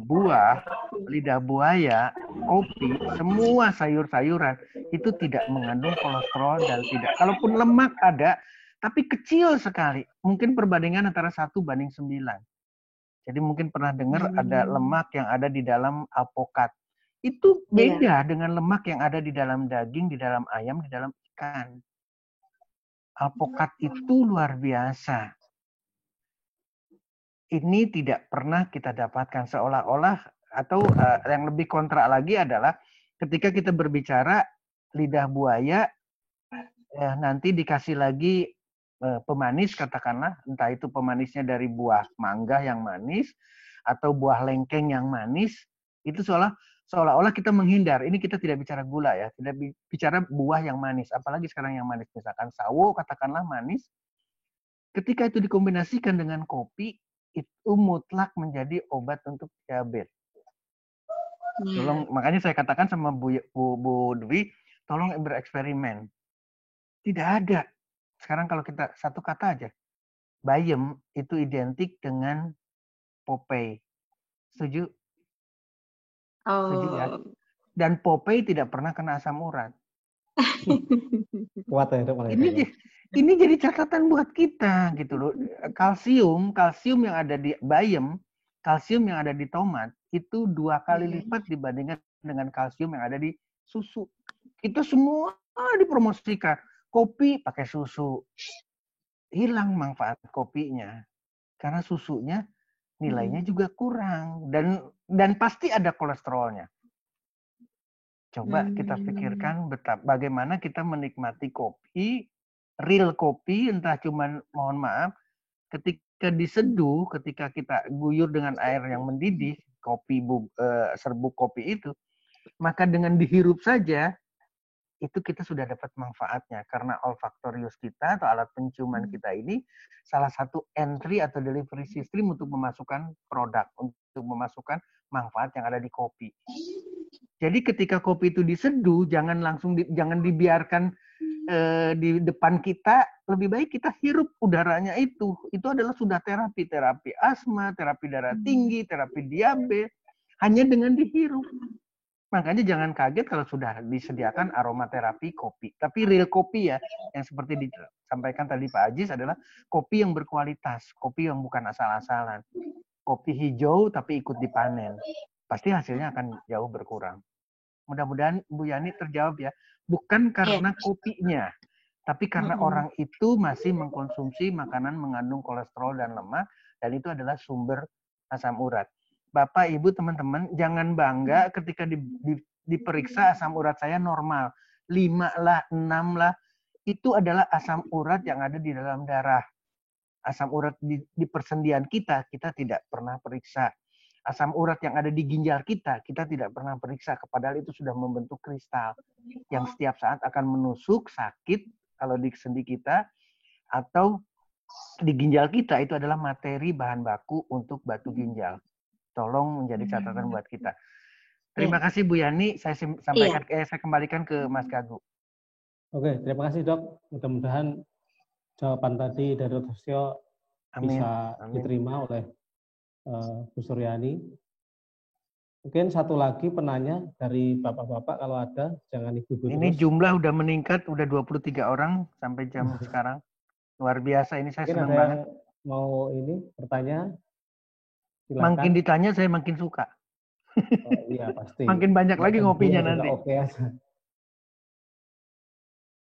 Buah, lidah buaya, kopi, semua sayur-sayuran itu tidak mengandung kolesterol dan tidak. Kalaupun lemak ada, tapi kecil sekali. Mungkin perbandingan antara 1:9. Jadi mungkin pernah dengar ada lemak yang ada di dalam alpukat. Itu beda dengan lemak yang ada di dalam daging, di dalam ayam, di dalam ikan. Alpukat itu luar biasa. Ini tidak pernah kita dapatkan seolah-olah, atau yang lebih kontra lagi adalah ketika kita berbicara lidah buaya, nanti dikasih lagi pemanis katakanlah, entah itu pemanisnya dari buah mangga yang manis atau buah lengkeng yang manis, itu seolah-olah kita menghindar. Ini kita tidak bicara gula ya, tidak bicara buah yang manis, apalagi sekarang yang manis, misalkan sawo katakanlah manis. Ketika itu dikombinasikan dengan kopi, itu mutlak menjadi obat untuk diabetes. Tolong, makanya saya katakan sama Bu Dwi, tolong bereksperimen. Tidak ada. Sekarang kalau kita satu kata aja, bayam itu identik dengan Popeye. Setuju? Setuju ya? Dan Popeye tidak pernah kena asam urat. Kuat ya, ini jadi catatan buat kita gitu loh. Kalsium yang ada di bayam, kalsium yang ada di tomat itu 2 kali lipat dibandingkan dengan kalsium yang ada di susu. Itu semua dipromosikan. Kopi pakai susu. Hilang manfaat kopinya. Karena susunya nilainya juga kurang dan pasti ada kolesterolnya. Coba kita pikirkan bagaimana kita menikmati kopi, real kopi, entah cuman mohon maaf, ketika diseduh, ketika kita guyur dengan air yang mendidih, serbuk kopi itu, maka dengan dihirup saja, itu kita sudah dapat manfaatnya. Karena olfaktorius kita atau alat penciuman kita ini salah satu entry atau delivery system untuk memasukkan produk, untuk memasukkan manfaat yang ada di kopi. Jadi ketika kopi itu diseduh, jangan dibiarkan di depan kita, lebih baik kita hirup udaranya itu. Itu adalah sudah terapi asma, terapi darah tinggi, terapi diabetes, hanya dengan dihirup. Makanya jangan kaget kalau sudah disediakan aromaterapi kopi. Tapi real kopi ya, yang seperti disampaikan tadi Pak Ajis adalah kopi yang berkualitas, kopi yang bukan asal-asalan. Kopi hijau tapi ikut dipanen. Pasti hasilnya akan jauh berkurang. Mudah-mudahan Bu Yani terjawab ya. Bukan karena kopinya, tapi karena orang itu masih mengkonsumsi makanan mengandung kolesterol dan lemak, dan itu adalah sumber asam urat. Bapak, Ibu, teman-teman, jangan bangga ketika diperiksa asam urat saya normal. 5 lah, 6 lah. Itu adalah asam urat yang ada di dalam darah. Asam urat di persendian kita tidak pernah periksa. asam urat yang ada di ginjal kita tidak pernah periksa, padahal itu sudah membentuk kristal yang setiap saat akan menusuk sakit kalau di sendi kita atau di ginjal kita. Itu adalah materi bahan baku untuk batu ginjal. Tolong menjadi catatan buat kita. Terima kasih Bu Yani, saya sampaikan saya kembalikan ke Mas Gagu. Oke, terima kasih Dok. Mudah-mudahan jawaban tadi dari Dr. Sio bisa diterima oleh Bu Suryani. Mungkin satu lagi penanya dari Bapak-Bapak kalau ada, jangan Ibu-Ibu. Ini terus. Jumlah udah meningkat, udah 23 orang sampai jam sekarang. Luar biasa, ini saya senang banget. Mau ini bertanya? Silakan. Makin ditanya saya makin suka. Oh, iya pasti. Makin banyak lagi ngopinya nanti. Oke aja.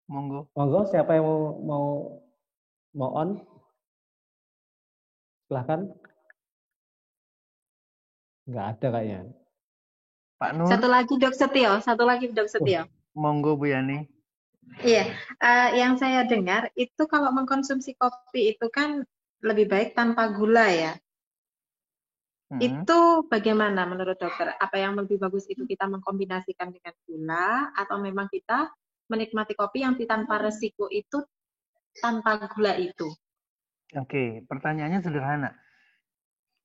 Monggo. Monggo, siapa yang mau on? Silahkan. Nggak ada kayaknya. Pak Nur. Satu lagi Dok Setio. Monggo Bu Yani. Iya, yang saya dengar itu kalau mengkonsumsi kopi itu kan lebih baik tanpa gula ya. Itu bagaimana menurut dokter? Apa yang lebih bagus itu kita mengkombinasikan dengan gula atau memang kita menikmati kopi yang tanpa resiko itu tanpa gula itu? Oke, pertanyaannya sederhana.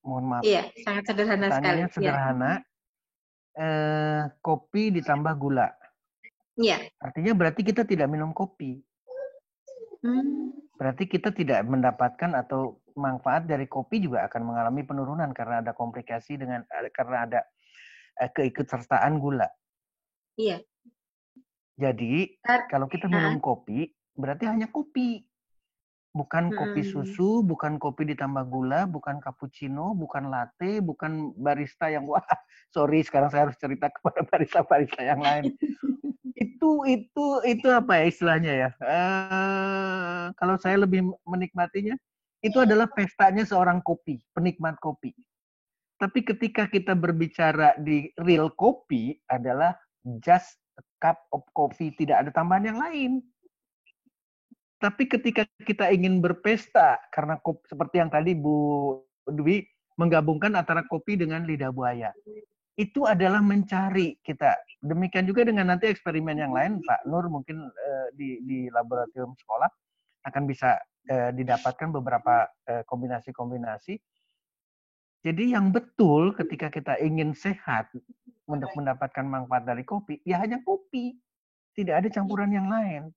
Mohon maaf. Iya, sangat sederhana sekali. Pertanyaannya sederhana. Kopi ditambah gula. Iya. Artinya berarti kita tidak minum kopi. Berarti kita tidak mendapatkan atau manfaat dari kopi juga akan mengalami penurunan karena ada komplikasi karena ada keikutsertaan gula. Iya. Jadi kalau kita minum kopi berarti hanya kopi. Bukan kopi susu, bukan kopi ditambah gula, bukan cappuccino, bukan latte, bukan barista yang sorry sekarang saya harus cerita kepada barista-barista yang lain. Itu apa ya istilahnya ya? Kalau saya lebih menikmatinya, itu adalah pestanya seorang kopi, penikmat kopi. Tapi ketika kita berbicara di real kopi adalah just a cup of coffee, tidak ada tambahan yang lain. Tapi ketika kita ingin berpesta, karena kopi, seperti yang tadi Bu Dwi menggabungkan antara kopi dengan lidah buaya. Itu adalah mencari kita. Demikian juga dengan nanti eksperimen yang lain, Pak Nur mungkin di laboratorium sekolah akan bisa didapatkan beberapa kombinasi-kombinasi. Jadi yang betul ketika kita ingin sehat untuk mendapatkan manfaat dari kopi, ya hanya kopi. Tidak ada campuran yang lain.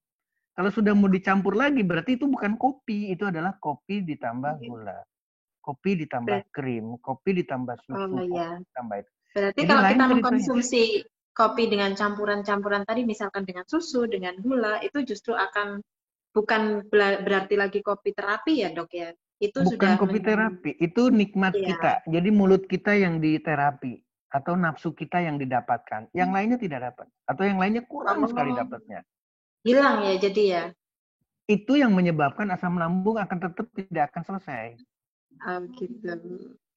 Kalau sudah mau dicampur lagi, berarti itu bukan kopi. Itu adalah kopi ditambah gula. Kopi ditambah krim. Kopi ditambah susu. Oh, iya. Ditambah itu. Berarti jadi kalau kita mengkonsumsi kopi dengan campuran-campuran tadi, misalkan dengan susu, dengan gula, itu justru akan bukan berarti lagi kopi terapi ya dok ya? Itu bukan sudah kopi terapi, itu nikmat kita. Jadi mulut kita yang diterapi. Atau nafsu kita yang didapatkan. Yang lainnya tidak dapat. Atau yang lainnya kurang sekali dapatnya. Hilang ya jadi ya? Itu yang menyebabkan asam lambung akan tetap tidak akan selesai. Gitu.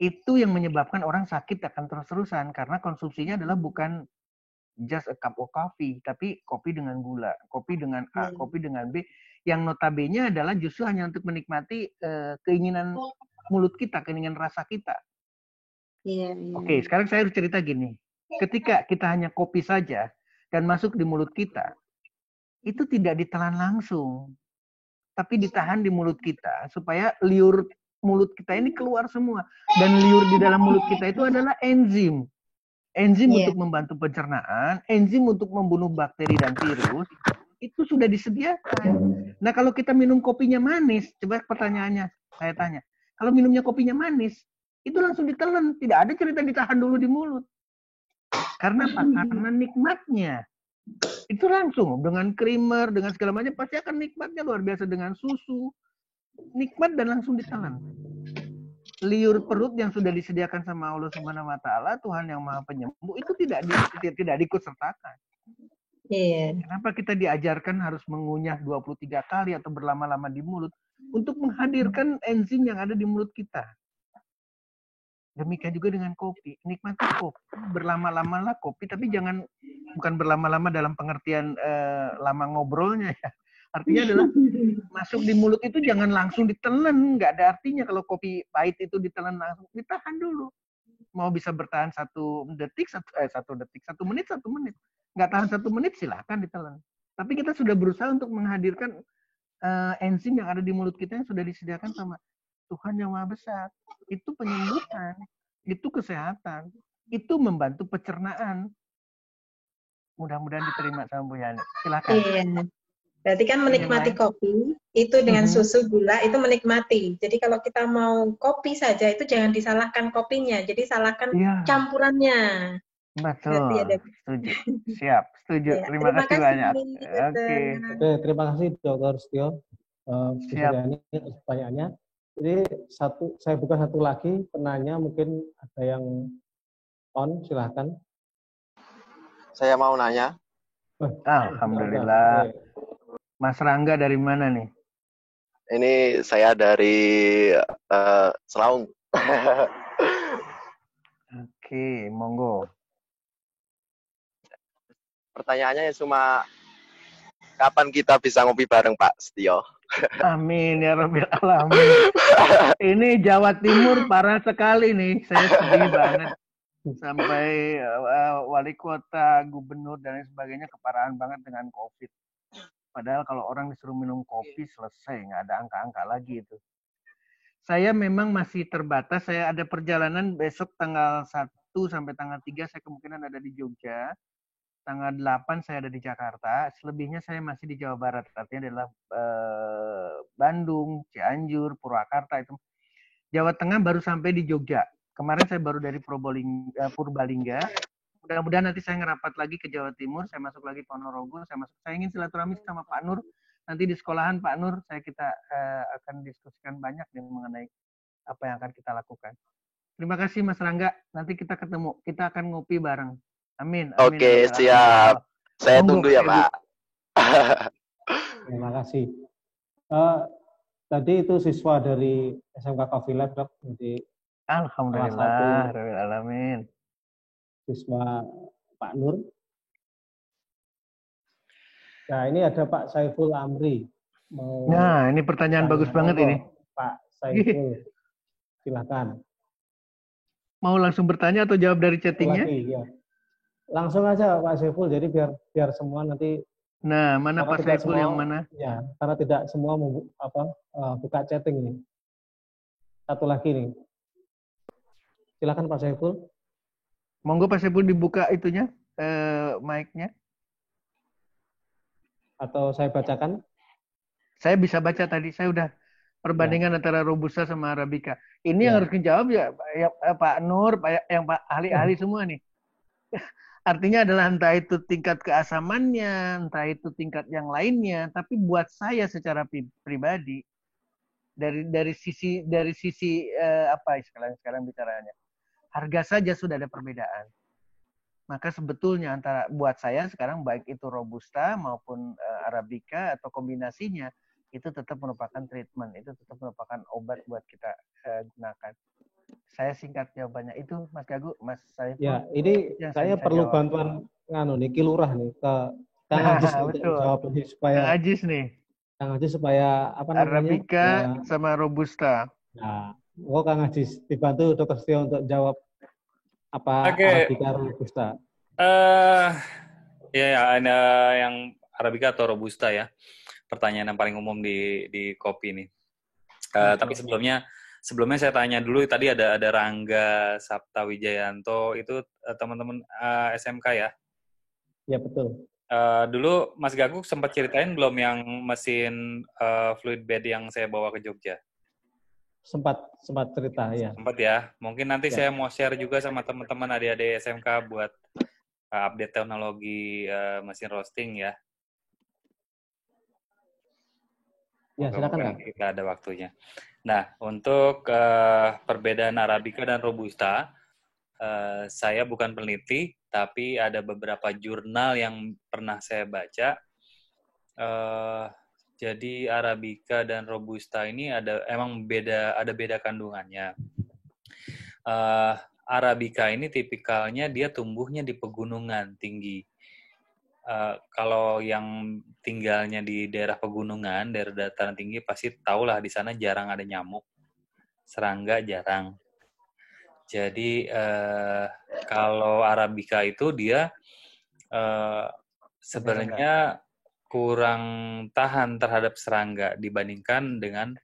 Itu yang menyebabkan orang sakit akan terus-terusan karena konsumsinya adalah bukan just a cup of coffee, tapi kopi dengan gula, kopi dengan A, kopi dengan B, yang notabene adalah justru hanya untuk menikmati keinginan mulut kita, keinginan rasa kita. Oke, sekarang saya harus cerita gini. Ketika kita hanya kopi saja dan masuk di mulut kita, itu tidak ditelan langsung, tapi ditahan di mulut kita supaya liur mulut kita ini keluar semua. Dan liur di dalam mulut kita itu adalah enzim. Enzim untuk membantu pencernaan, enzim untuk membunuh bakteri dan virus, itu sudah disediakan. Nah kalau kita minum kopinya manis, coba pertanyaannya, saya tanya. Kalau minumnya kopinya manis, itu langsung ditelan. Tidak ada cerita ditahan dulu di mulut. Karena apa? Karena nikmatnya. Itu langsung dengan creamer, dengan segala macam pasti akan nikmatnya luar biasa dengan susu. Nikmat dan langsung ditelan. Liur perut yang sudah disediakan sama Allah Subhanahu wa taala, Tuhan yang Maha Penyembuh, itu tidak diikutsertakan. Kenapa kita diajarkan harus mengunyah 23 kali atau berlama-lama di mulut untuk menghadirkan enzim yang ada di mulut kita. Demikian juga dengan kopi. Nikmati kopi, berlama-lamalah kopi, tapi bukan berlama-lama dalam pengertian lama ngobrolnya ya. Artinya adalah masuk di mulut itu jangan langsung ditelan, nggak ada artinya kalau kopi pahit itu ditelan langsung, ditahan dulu. mau bisa bertahan 1 menit. Nggak tahan 1 menit silahkan ditelan. Tapi kita sudah berusaha untuk menghadirkan enzim yang ada di mulut kita yang sudah disediakan sama Tuhan yang Maha Besar. Itu penyembuhan, itu kesehatan, itu membantu pencernaan. Mudah-mudahan diterima sama Bu Yani. Silakan. Iya. Berarti kan menikmati kopi itu dengan susu gula itu menikmati. Jadi kalau kita mau kopi saja itu jangan disalahkan kopinya. Jadi salahkan campurannya. Betul. Setuju. Siap, setuju. Ya, terima kasih banyak. Oke, terima kasih Dr. Setio. Siap. Ini pertanyaannya. Jadi saya buka satu lagi penanya, mungkin ada yang on, silahkan. Saya mau nanya. Alhamdulillah. Mas Rangga dari mana nih? Ini saya dari Selaung. Oke, monggo. Pertanyaannya cuma kapan kita bisa ngopi bareng Pak Setio? Amin ya Rabbil Alamin. Ini Jawa Timur parah sekali nih. Saya sedih banget. Sampai wali kota, gubernur, dan lain sebagainya keparahan banget dengan COVID. Padahal kalau orang disuruh minum kopi, selesai. Nggak ada angka-angka lagi itu. Saya memang masih terbatas. Saya ada perjalanan besok tanggal 1 sampai tanggal 3. Saya kemungkinan ada di Jogja. Tanggal 8 saya ada di Jakarta. Selebihnya saya masih di Jawa Barat. Artinya adalah Bandung, Cianjur, Purwakarta. Itu. Jawa Tengah baru sampai di Jogja. Kemarin saya baru dari Purbalingga. Mudah-mudahan nanti saya ngerapat lagi ke Jawa Timur. Saya masuk lagi Ponorogo. Saya ingin silaturahmi sama Pak Nur. Nanti di sekolahan Pak Nur, kita akan diskusikan banyak mengenai apa yang akan kita lakukan. Terima kasih Mas Rangga. Nanti kita ketemu. Kita akan ngopi bareng. Amin. Oke, siap. Saya tunggu ya Pak. Terima kasih. Tadi itu siswa dari SMK Coffee Lab, Dok. Jadi Alhamdulillah, alamin. Siswa Pak Nur. Nah, ini ada Pak Saiful Amri. Nah, ini pertanyaan bagus banget ini. Pak Saiful, silakan. Mau langsung bertanya atau jawab dari chattingnya? Ya. Langsung aja Pak Saiful, jadi biar semua nanti. Nah, mana Pak Saiful yang mana? Ya, karena tidak semua buka chatting ini. Satu lagi nih. Silakan Pak Saiful. Monggo Pak Saiful dibuka itunya, mic-nya. Atau saya bacakan? Saya bisa baca tadi. Saya udah perbandingan antara Robusta sama Arabica. Ini yang harus dijawab ya Pak Nur, yang Pak ahli-ahli semua nih. Artinya adalah entah itu tingkat keasamannya, entah itu tingkat yang lainnya. Tapi buat saya secara pribadi, dari sisi apa sekarang bicaranya, harga saja sudah ada perbedaan. Maka sebetulnya buat saya sekarang baik itu Robusta maupun Arabica atau kombinasinya itu tetap merupakan treatment, itu tetap merupakan obat buat kita gunakan. Saya singkat jawabannya itu, Mas Gagu, Mas Saiful. Ya, ini saya perlu jawab. Bantuan Ki Lurah nih ke Kang Ajis untuk jawab ini supaya Kang Ajis nih. Kang Ajis supaya apa namanya? Arabica sama Robusta. Nah, Kang Ajis dibantu Dr. Setio untuk jawab apa Arabica Robusta. Yang Arabica atau Robusta ya. Pertanyaan yang paling umum di kopi ini. Tapi sebelumnya saya tanya dulu, tadi ada Rangga Sapta Wijayanto, itu teman-teman SMK ya? Ya, betul. Dulu Mas Gagu sempat ceritain belum yang mesin fluid bed yang saya bawa ke Jogja? Sempat cerita, ya. Sempat ya. Mungkin nanti saya mau share juga sama teman-teman adik-adik SMK buat update teknologi mesin roasting ya. Ya, silakan. Kita ada waktunya. Nah, untuk perbedaan Arabica dan Robusta, saya bukan peneliti, tapi ada beberapa jurnal yang pernah saya baca. Jadi Arabica dan Robusta ini ada beda kandungannya. Arabica ini tipikalnya dia tumbuhnya di pegunungan tinggi. Kalau yang tinggalnya di daerah pegunungan, daerah dataran tinggi, pasti tahulah di sana jarang ada nyamuk, serangga jarang. Jadi kalau Arabica itu dia sebenarnya kurang tahan terhadap serangga dibandingkan dengan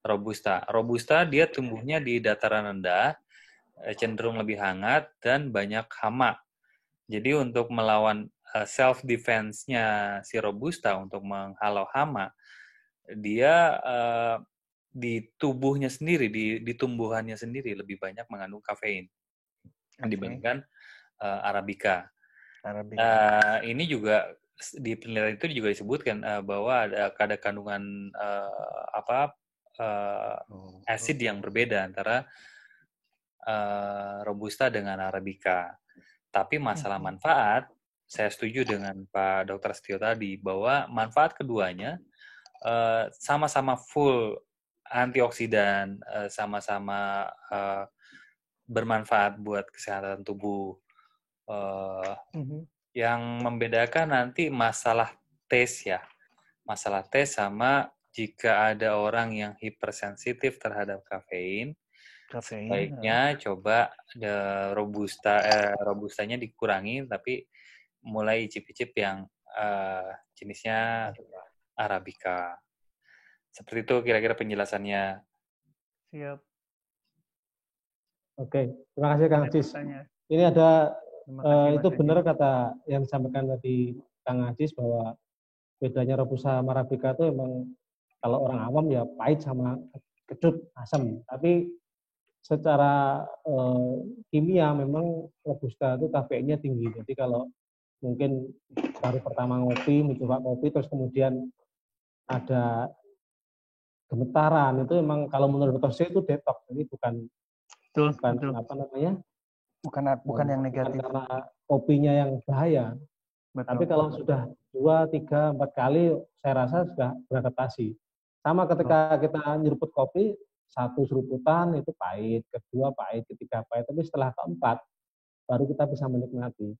Robusta. Robusta dia tumbuhnya di dataran rendah, cenderung lebih hangat dan banyak hama. Jadi untuk melawan self defense-nya si Robusta untuk menghalau hama, dia di tubuhnya sendiri, di tumbuhannya sendiri lebih banyak mengandung kafein dibandingkan Arabica. Ini juga di penelitian itu juga disebutkan bahwa ada kandungan asid yang berbeda antara Robusta dengan Arabica. Tapi masalah manfaat, saya setuju dengan Pak Dr. Setio tadi bahwa manfaat keduanya sama-sama full antioksidan, sama-sama bermanfaat buat kesehatan tubuh. Yang membedakan nanti masalah taste ya. Masalah taste sama jika ada orang yang hipersensitif terhadap kafein, sebaiknya coba robustanya dikurangi, tapi mulai icip-icip yang jenisnya Arabica. Seperti itu kira-kira penjelasannya. Siap. Oke, terima kasih Kang Ajis. Ini ada itu benar kata yang disampaikan tadi Kang Ajis bahwa bedanya Robusta sama Arabica itu emang kalau orang awam ya pahit sama kecut, asam. Tapi secara kimia memang Robusta itu kafeinnya tinggi. Jadi kalau mungkin baru pertama mencoba kopi, terus kemudian ada gemetaran, itu memang kalau menurut Dr. C itu detox. Jadi bukan apa namanya? Bukan yang negatif. Karena kopinya yang bahaya. Betul. Tapi kalau sudah 2, 3, 4 kali, saya rasa sudah beradaptasi. Sama ketika kita nyeruput kopi, 1 seruputan itu pahit, kedua pahit, ketiga pahit. Tapi setelah keempat, baru kita bisa menikmati.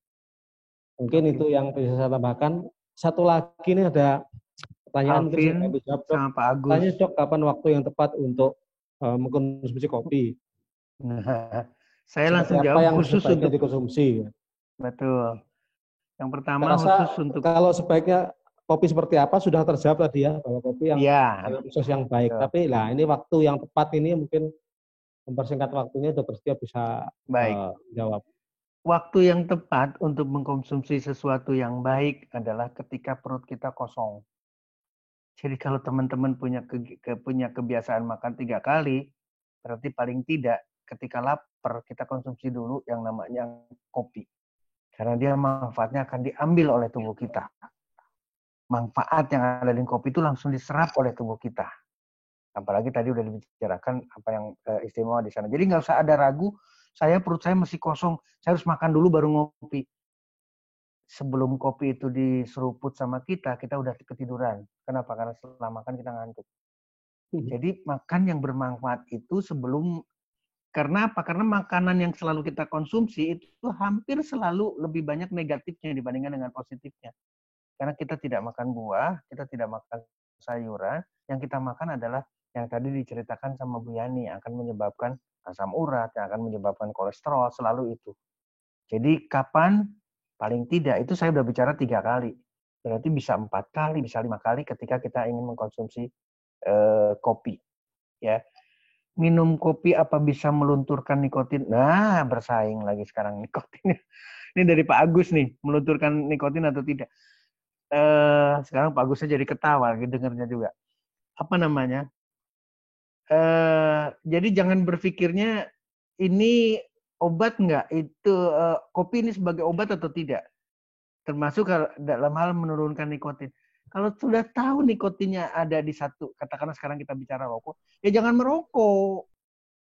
Mungkin itu yang bisa saya tambahkan. Satu lagi ini ada pertanyaan Alvin sama Pak Agus. Tanya Dok, kapan waktu yang tepat untuk mengkonsumsi kopi? Nah, saya langsung jawab yang khusus untuk dikonsumsi. Betul. Yang pertama khusus untuk kalau sebaiknya kopi seperti apa sudah terjawab tadi ya, bahwa kopi yang khusus yang baik. Betul. Tapi lah ini waktu yang tepat ini mungkin mempersingkat waktunya Dr. Setio bisa jawab. Waktu yang tepat untuk mengkonsumsi sesuatu yang baik adalah ketika perut kita kosong. Jadi kalau teman-teman punya kebiasaan makan 3 kali, berarti paling tidak ketika lapar kita konsumsi dulu yang namanya kopi. Karena dia manfaatnya akan diambil oleh tubuh kita. Manfaat yang ada di kopi itu langsung diserap oleh tubuh kita. Apalagi tadi udah dibicarakan apa yang istimewa di sana. Jadi nggak usah ada ragu, perut saya masih kosong, saya harus makan dulu baru ngopi. Sebelum kopi itu diseruput sama kita udah ketiduran. Kenapa? Karena setelah makan kita ngantuk. Jadi makan yang bermanfaat itu sebelum. Karena apa? Karena makanan yang selalu kita konsumsi itu hampir selalu lebih banyak negatifnya dibandingkan dengan positifnya. Karena kita tidak makan buah, kita tidak makan sayuran, yang kita makan adalah yang tadi diceritakan sama Bu Yani, yang akan menyebabkan asam urat, yang akan menyebabkan kolesterol, selalu itu. Jadi kapan? Paling tidak, itu saya udah bicara 3 kali. Berarti bisa 4 kali, bisa 5 kali ketika kita ingin mengkonsumsi kopi. Ya. Minum kopi apa bisa melunturkan nikotin? Nah, bersaing lagi sekarang nikotin. Ini dari Pak Agus nih, melunturkan nikotin atau tidak. Sekarang Pak Agusnya jadi ketawa, dengernya juga. Apa namanya? Jadi jangan berpikirnya ini obat nggak? Itu kopi ini sebagai obat atau tidak? Termasuk dalam hal menurunkan nikotin. Kalau sudah tahu nikotinnya ada di satu, katakanlah sekarang kita bicara rokok, ya jangan merokok.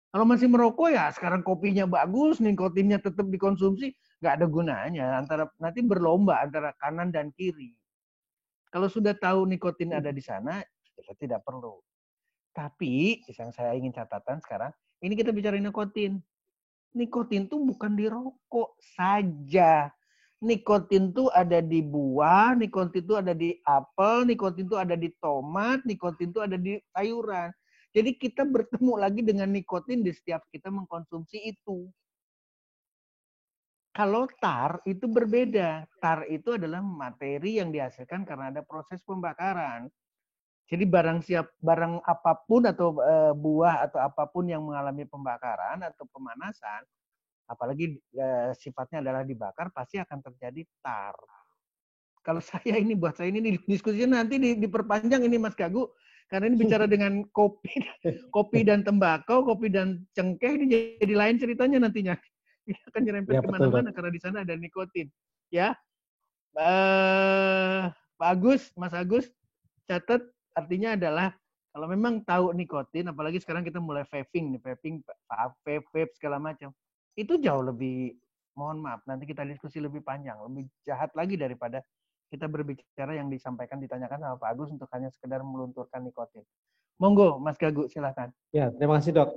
Kalau masih merokok ya sekarang kopinya bagus, nikotinnya tetap dikonsumsi, nggak ada gunanya. Nanti berlomba antara kanan dan kiri. Kalau sudah tahu nikotin ada di sana, kita tidak perlu. Tapi yang saya ingin catatan sekarang, ini kita bicara nikotin. Nikotin tuh bukan di rokok saja. Nikotin tuh ada di buah, nikotin tuh ada di apel, nikotin tuh ada di tomat, nikotin tuh ada di sayuran. Jadi kita bertemu lagi dengan nikotin di setiap kita mengkonsumsi itu. Kalau tar itu berbeda. Tar itu adalah materi yang dihasilkan karena ada proses pembakaran. Jadi barang apapun atau buah atau apapun yang mengalami pembakaran atau pemanasan, apalagi sifatnya adalah dibakar, pasti akan terjadi tar. Kalau saya ini, buat saya ini diskusinya nanti diperpanjang ini Mas Gagu, karena ini bicara dengan kopi dan tembakau, kopi dan cengkeh, ini jadi lain ceritanya nantinya. Ini akan nyerempet Ya, kemana-mana karena di sana ada nikotin. Ya, Pak Agus, Mas Agus, catat artinya adalah kalau memang tahu nikotin, apalagi sekarang kita mulai vaping, vape segala macam, itu jauh lebih, mohon maaf, nanti kita diskusi lebih panjang, lebih jahat lagi daripada kita berbicara yang disampaikan, ditanyakan sama Pak Agus untuk hanya sekedar melunturkan nikotin. Monggo, Mas Gagu, silakan. Ya, terima kasih dok.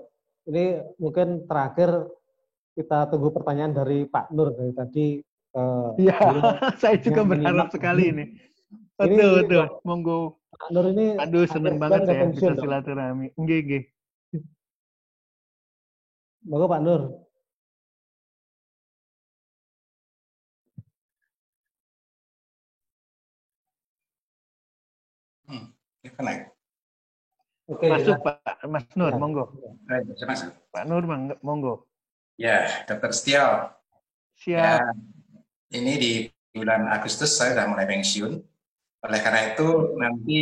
Ini mungkin terakhir kita tunggu pertanyaan dari Pak Nur dari tadi. Ya, saya juga berharap sekali ini. Betul. Monggo. Pak Nur ini, aduh, seneng banget saya bisa silaturahmi. Nggih. Monggo Pak Nur. Oke, masuk ya. Pak Mas Nur, ya. Monggo. Pak Nur, monggo. Ya, Dr. Setio. Siap. Ya, ini di bulan Agustus saya sudah mulai pensiun. Oleh karena itu nanti,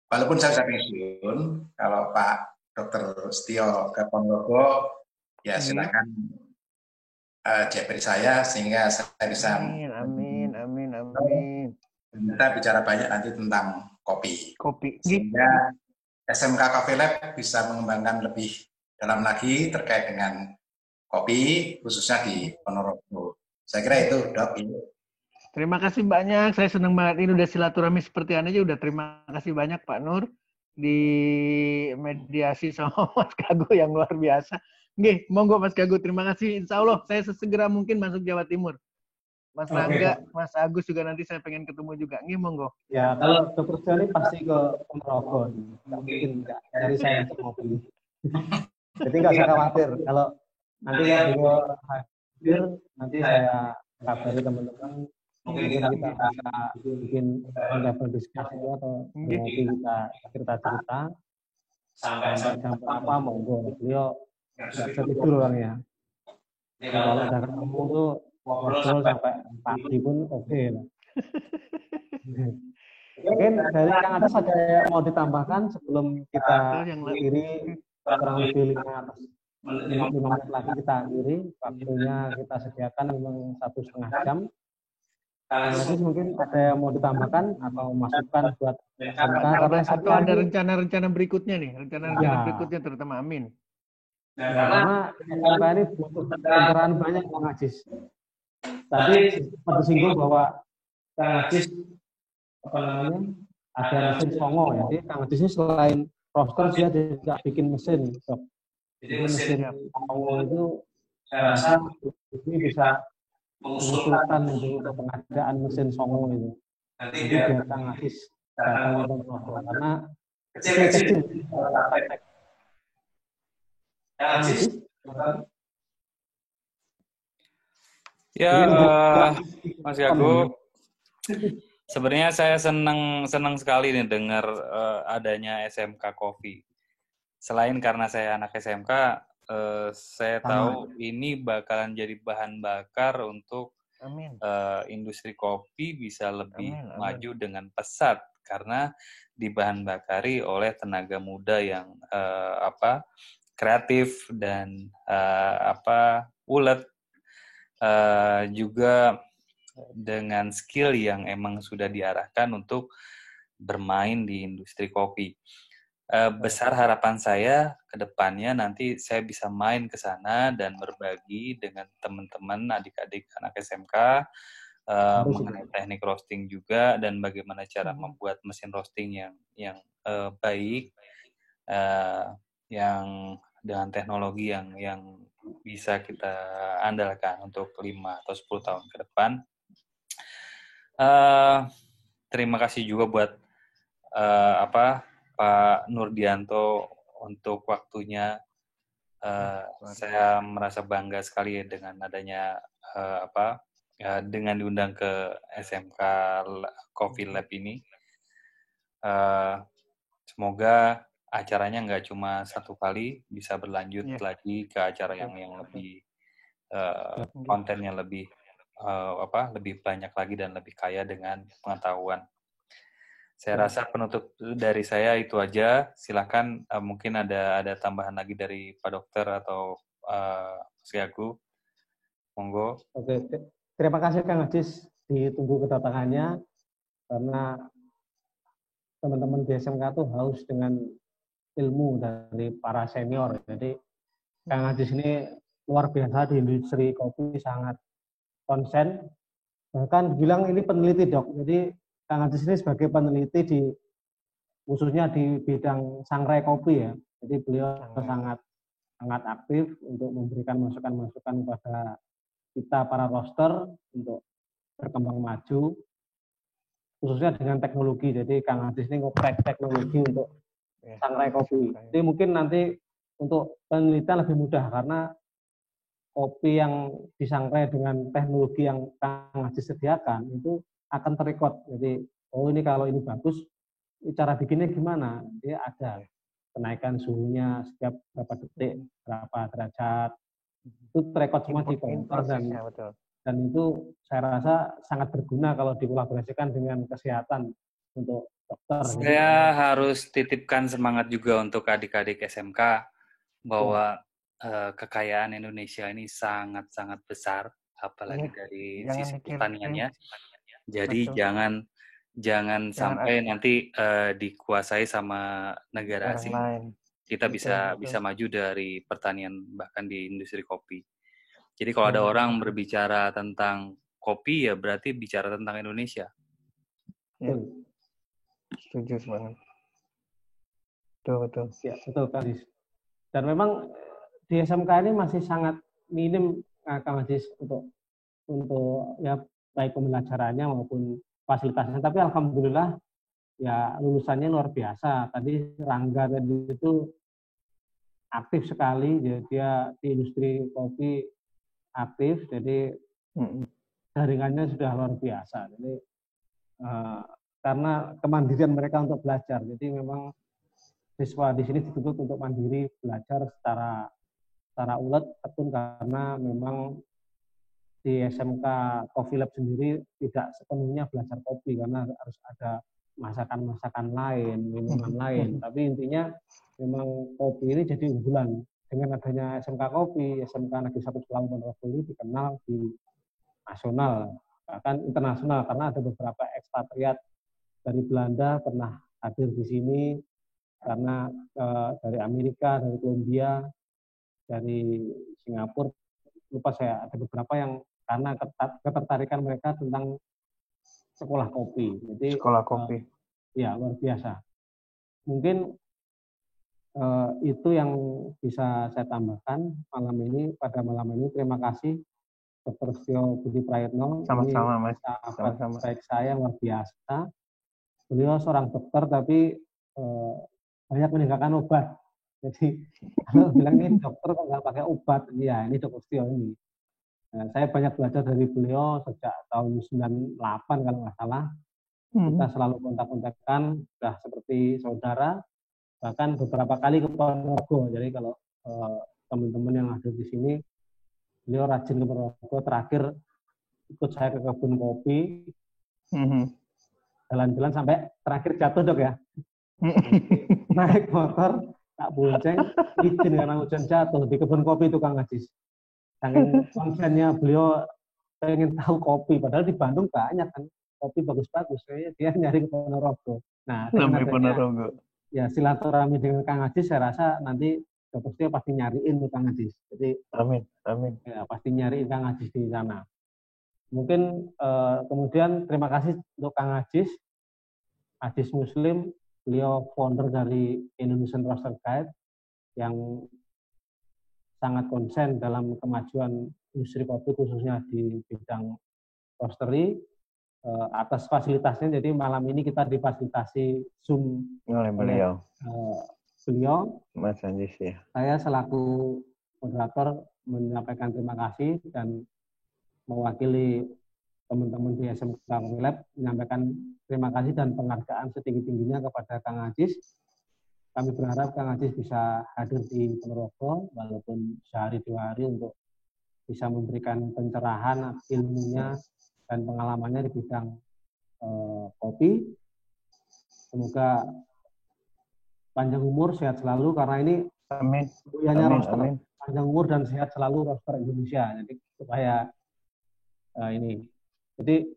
walaupun saya sudah pensiun, kalau Pak Dr. Setio ke Ponorogo, ya silakan japri saya sehingga saya bisa. Amin. Kita bicara banyak nanti tentang kopi. Sehingga SMK Coffee Lab bisa mengembangkan lebih dalam lagi terkait dengan kopi, khususnya di Ponorogo. Saya kira itu, Dok. Terima kasih banyak. Saya senang banget ini udah silaturahmi seperti ini aja. Udah terima kasih banyak Pak Nur di mediasi sama Mas Gagu yang luar biasa. Nggih, monggo Mas Gagu. Terima kasih. Insya Allah saya sesegera mungkin masuk Jawa Timur. Mas Rangga, Mas Agus juga nanti saya pengen ketemu juga. Nggih, monggo. Ya, kalau Dr. Setio pasti ke Ponorogo. Mungkin enggak dari saya untuk mobil. Jadi nggak usah khawatir. Kalau nanti beliau hadir, nanti saya kabari teman-teman. Mungkin kita bisa bikin level diskusi atau nanti kita cerita-cerita sampai jam berapa monggo. Beliau nggak bisa tidur orangnya. Kalau udah ketemu tuh ngobrol sampai pagi pun oke lah. Mungkin dari Kang Atas ada yang mau ditambahkan sebelum kita akhiri kurang lebih 5 menit lagi kita akhiri. Waktunya kita sediakan memang 1,5 jam. Nanti mungkin ada yang mau ditambahkan atau masukan buat SMK atau ada rencana-rencana berikutnya nih, berikutnya terutama amin. Karena SMK ini butuh pencerahan banyak Kang Ajis. Tadi sempat disinggung bahwa Kang Ajis ada mesin songo ya. Jadi Kang Ajis ini selain roster dia juga bikin mesin. Jadi mesin songo itu saya rasa ini bisa mengusulkan untuk pengadaan mesin songo itu. Nanti biar Kang Ajis datang ke Ponorogo karena kecil-kecil. Kang Ajis. Ya, Mas Gagu, sebenarnya saya senang sekali nih dengar adanya SMK Coffee. Selain karena saya anak SMK, saya tahu ini bakalan jadi bahan bakar untuk industri kopi bisa lebih maju dengan pesat karena dibahan bakari oleh tenaga muda yang kreatif dan ulet. Juga dengan skill yang emang sudah diarahkan untuk bermain di industri kopi. Besar harapan saya ke depannya nanti saya bisa main ke sana dan berbagi dengan teman-teman adik-adik anak SMK mengenai teknik roasting juga dan bagaimana cara membuat mesin roasting yang baik, yang dengan teknologi yang bisa kita andalkan untuk 5 atau 10 tahun ke depan. Terima kasih juga buat Pak Nurdianto untuk waktunya. Saya merasa bangga sekali dengan adanya dengan diundang ke SMK Coffee Lab ini. Semoga acaranya nggak cuma satu kali, bisa berlanjut lagi ke acara yang lebih kontennya lebih lebih banyak lagi dan lebih kaya dengan pengetahuan. Saya rasa penutup dari saya itu aja. Silakan mungkin ada tambahan lagi dari Pak Dokter atau Mas Gagu. Monggo. Oke, terima kasih Kang Ajis, ditunggu kedatangannya karena teman-teman di SMK itu haus dengan ilmu dari para senior. Jadi Kang Ajis ini luar biasa di industri kopi, sangat konsen. Bahkan bilang ini peneliti, Dok. Jadi Kang Ajis ini sebagai peneliti khususnya di bidang sangrai kopi ya. Jadi beliau sangat aktif untuk memberikan masukan-masukan kepada kita para roaster untuk berkembang maju, khususnya dengan teknologi. Jadi Kang Ajis ini ngoprek teknologi untuk sangrai kopi. Jadi mungkin nanti untuk penelitian lebih mudah karena kopi yang disangrai dengan teknologi yang Kang Ajis sediakan itu akan terekod. Jadi ini kalau ini bagus, cara bikinnya gimana? Dia ada kenaikan suhunya setiap berapa detik, berapa derajat. Itu terekod semua di komputer dan itu saya rasa sangat berguna kalau dikolaborasikan dengan kesehatan untuk dokter. Saya harus titipkan semangat juga untuk adik-adik SMK bahwa kekayaan Indonesia ini sangat-sangat besar, apalagi dari sisi pertaniannya. Jadi jangan sampai nanti dikuasai sama negara asing. Kita bisa maju dari pertanian bahkan di industri kopi. Jadi kalau ada orang berbicara tentang kopi ya berarti bicara tentang Indonesia. Setuju banget. Betul. Ya, betul Kang Ajis. Dan memang di SMK ini masih sangat minim Kang Ajis untuk ya baik pembelajarannya maupun fasilitasnya. Tapi alhamdulillah ya lulusannya luar biasa. Tadi Rangga tadi itu aktif sekali, dia di industri kopi aktif, jadi jaringannya sudah luar biasa. Jadi karena kemandirian mereka untuk belajar, jadi memang siswa di sini dituntut untuk mandiri belajar secara ulet, tekun karena memang di SMK Coffee Lab sendiri tidak sepenuhnya belajar kopi karena harus ada masakan-masakan lain, minuman lain. Tapi intinya memang kopi ini jadi unggulan. Dengan adanya SMK Kopi, SMK Negeri 1 Selang Ponorogo ini dikenal di nasional, bahkan internasional karena ada beberapa ekspatriat dari Belanda pernah hadir di sini karena dari Amerika, dari Kolombia, dari Singapura, lupa saya ada beberapa yang karena ketertarikan mereka tentang sekolah kopi. Jadi sekolah kopi. Ya, luar biasa. Mungkin itu yang bisa saya tambahkan pada malam ini. Terima kasih Dr. Setio Budi Prayitno. Sama-sama, Mas. Sahabat baik saya luar biasa. Beliau seorang dokter tapi banyak meninggalkan obat. Jadi kalau bilang ini dokter kok nggak pakai obat, ya ini Dr. Setio ini. Saya banyak belajar dari beliau sejak tahun 98 kalau nggak salah. Kita selalu kontak-kontakan, sudah seperti saudara. Bahkan beberapa kali ke Ponorogo. Jadi kalau teman-teman yang ada di sini, beliau rajin ke Ponorogo. Terakhir ikut saya ke kebun kopi, jalan-jalan sampai terakhir jatuh Dok ya. Naik motor, tak bonceng, izin karena hujan jatuh di kebun kopi itu Kang Ajis. Saking konsennya beliau pengen tahu kopi, padahal di Bandung banyak kan kopi bagus-bagus. Dia nyari ke Ponorogo. Nah, Ponorogo. Ya silaturahmi dengan Kang Ajis, saya rasa nanti Dr. Setio pasti nyariin Kang Ajis. Jadi amin. Ya, pasti nyariin Kang Ajis di sana. Mungkin kemudian terima kasih untuk Kang Ajis Muslim, beliau founder dari Indonesian Roaster Guide yang sangat konsen dalam kemajuan industri kopi khususnya di bidang roastery. Atas fasilitasnya, jadi malam ini kita difasilitasi Zoom oleh beliau. Mas Ajis ya. Saya selaku moderator menyampaikan terima kasih dan mewakili teman-teman di SMK Komilab menyampaikan terima kasih dan penghargaan setinggi-tingginya kepada Kang Ajis. Kami berharap Kang Ajis bisa hadir di Ponorogo walaupun sehari 2 hari untuk bisa memberikan pencerahan ilmunya dan pengalamannya di bidang kopi. Semoga panjang umur, sehat selalu, karena ini Amin. roster. Amin. Panjang umur dan sehat selalu roster Indonesia. Jadi supaya ini. Jadi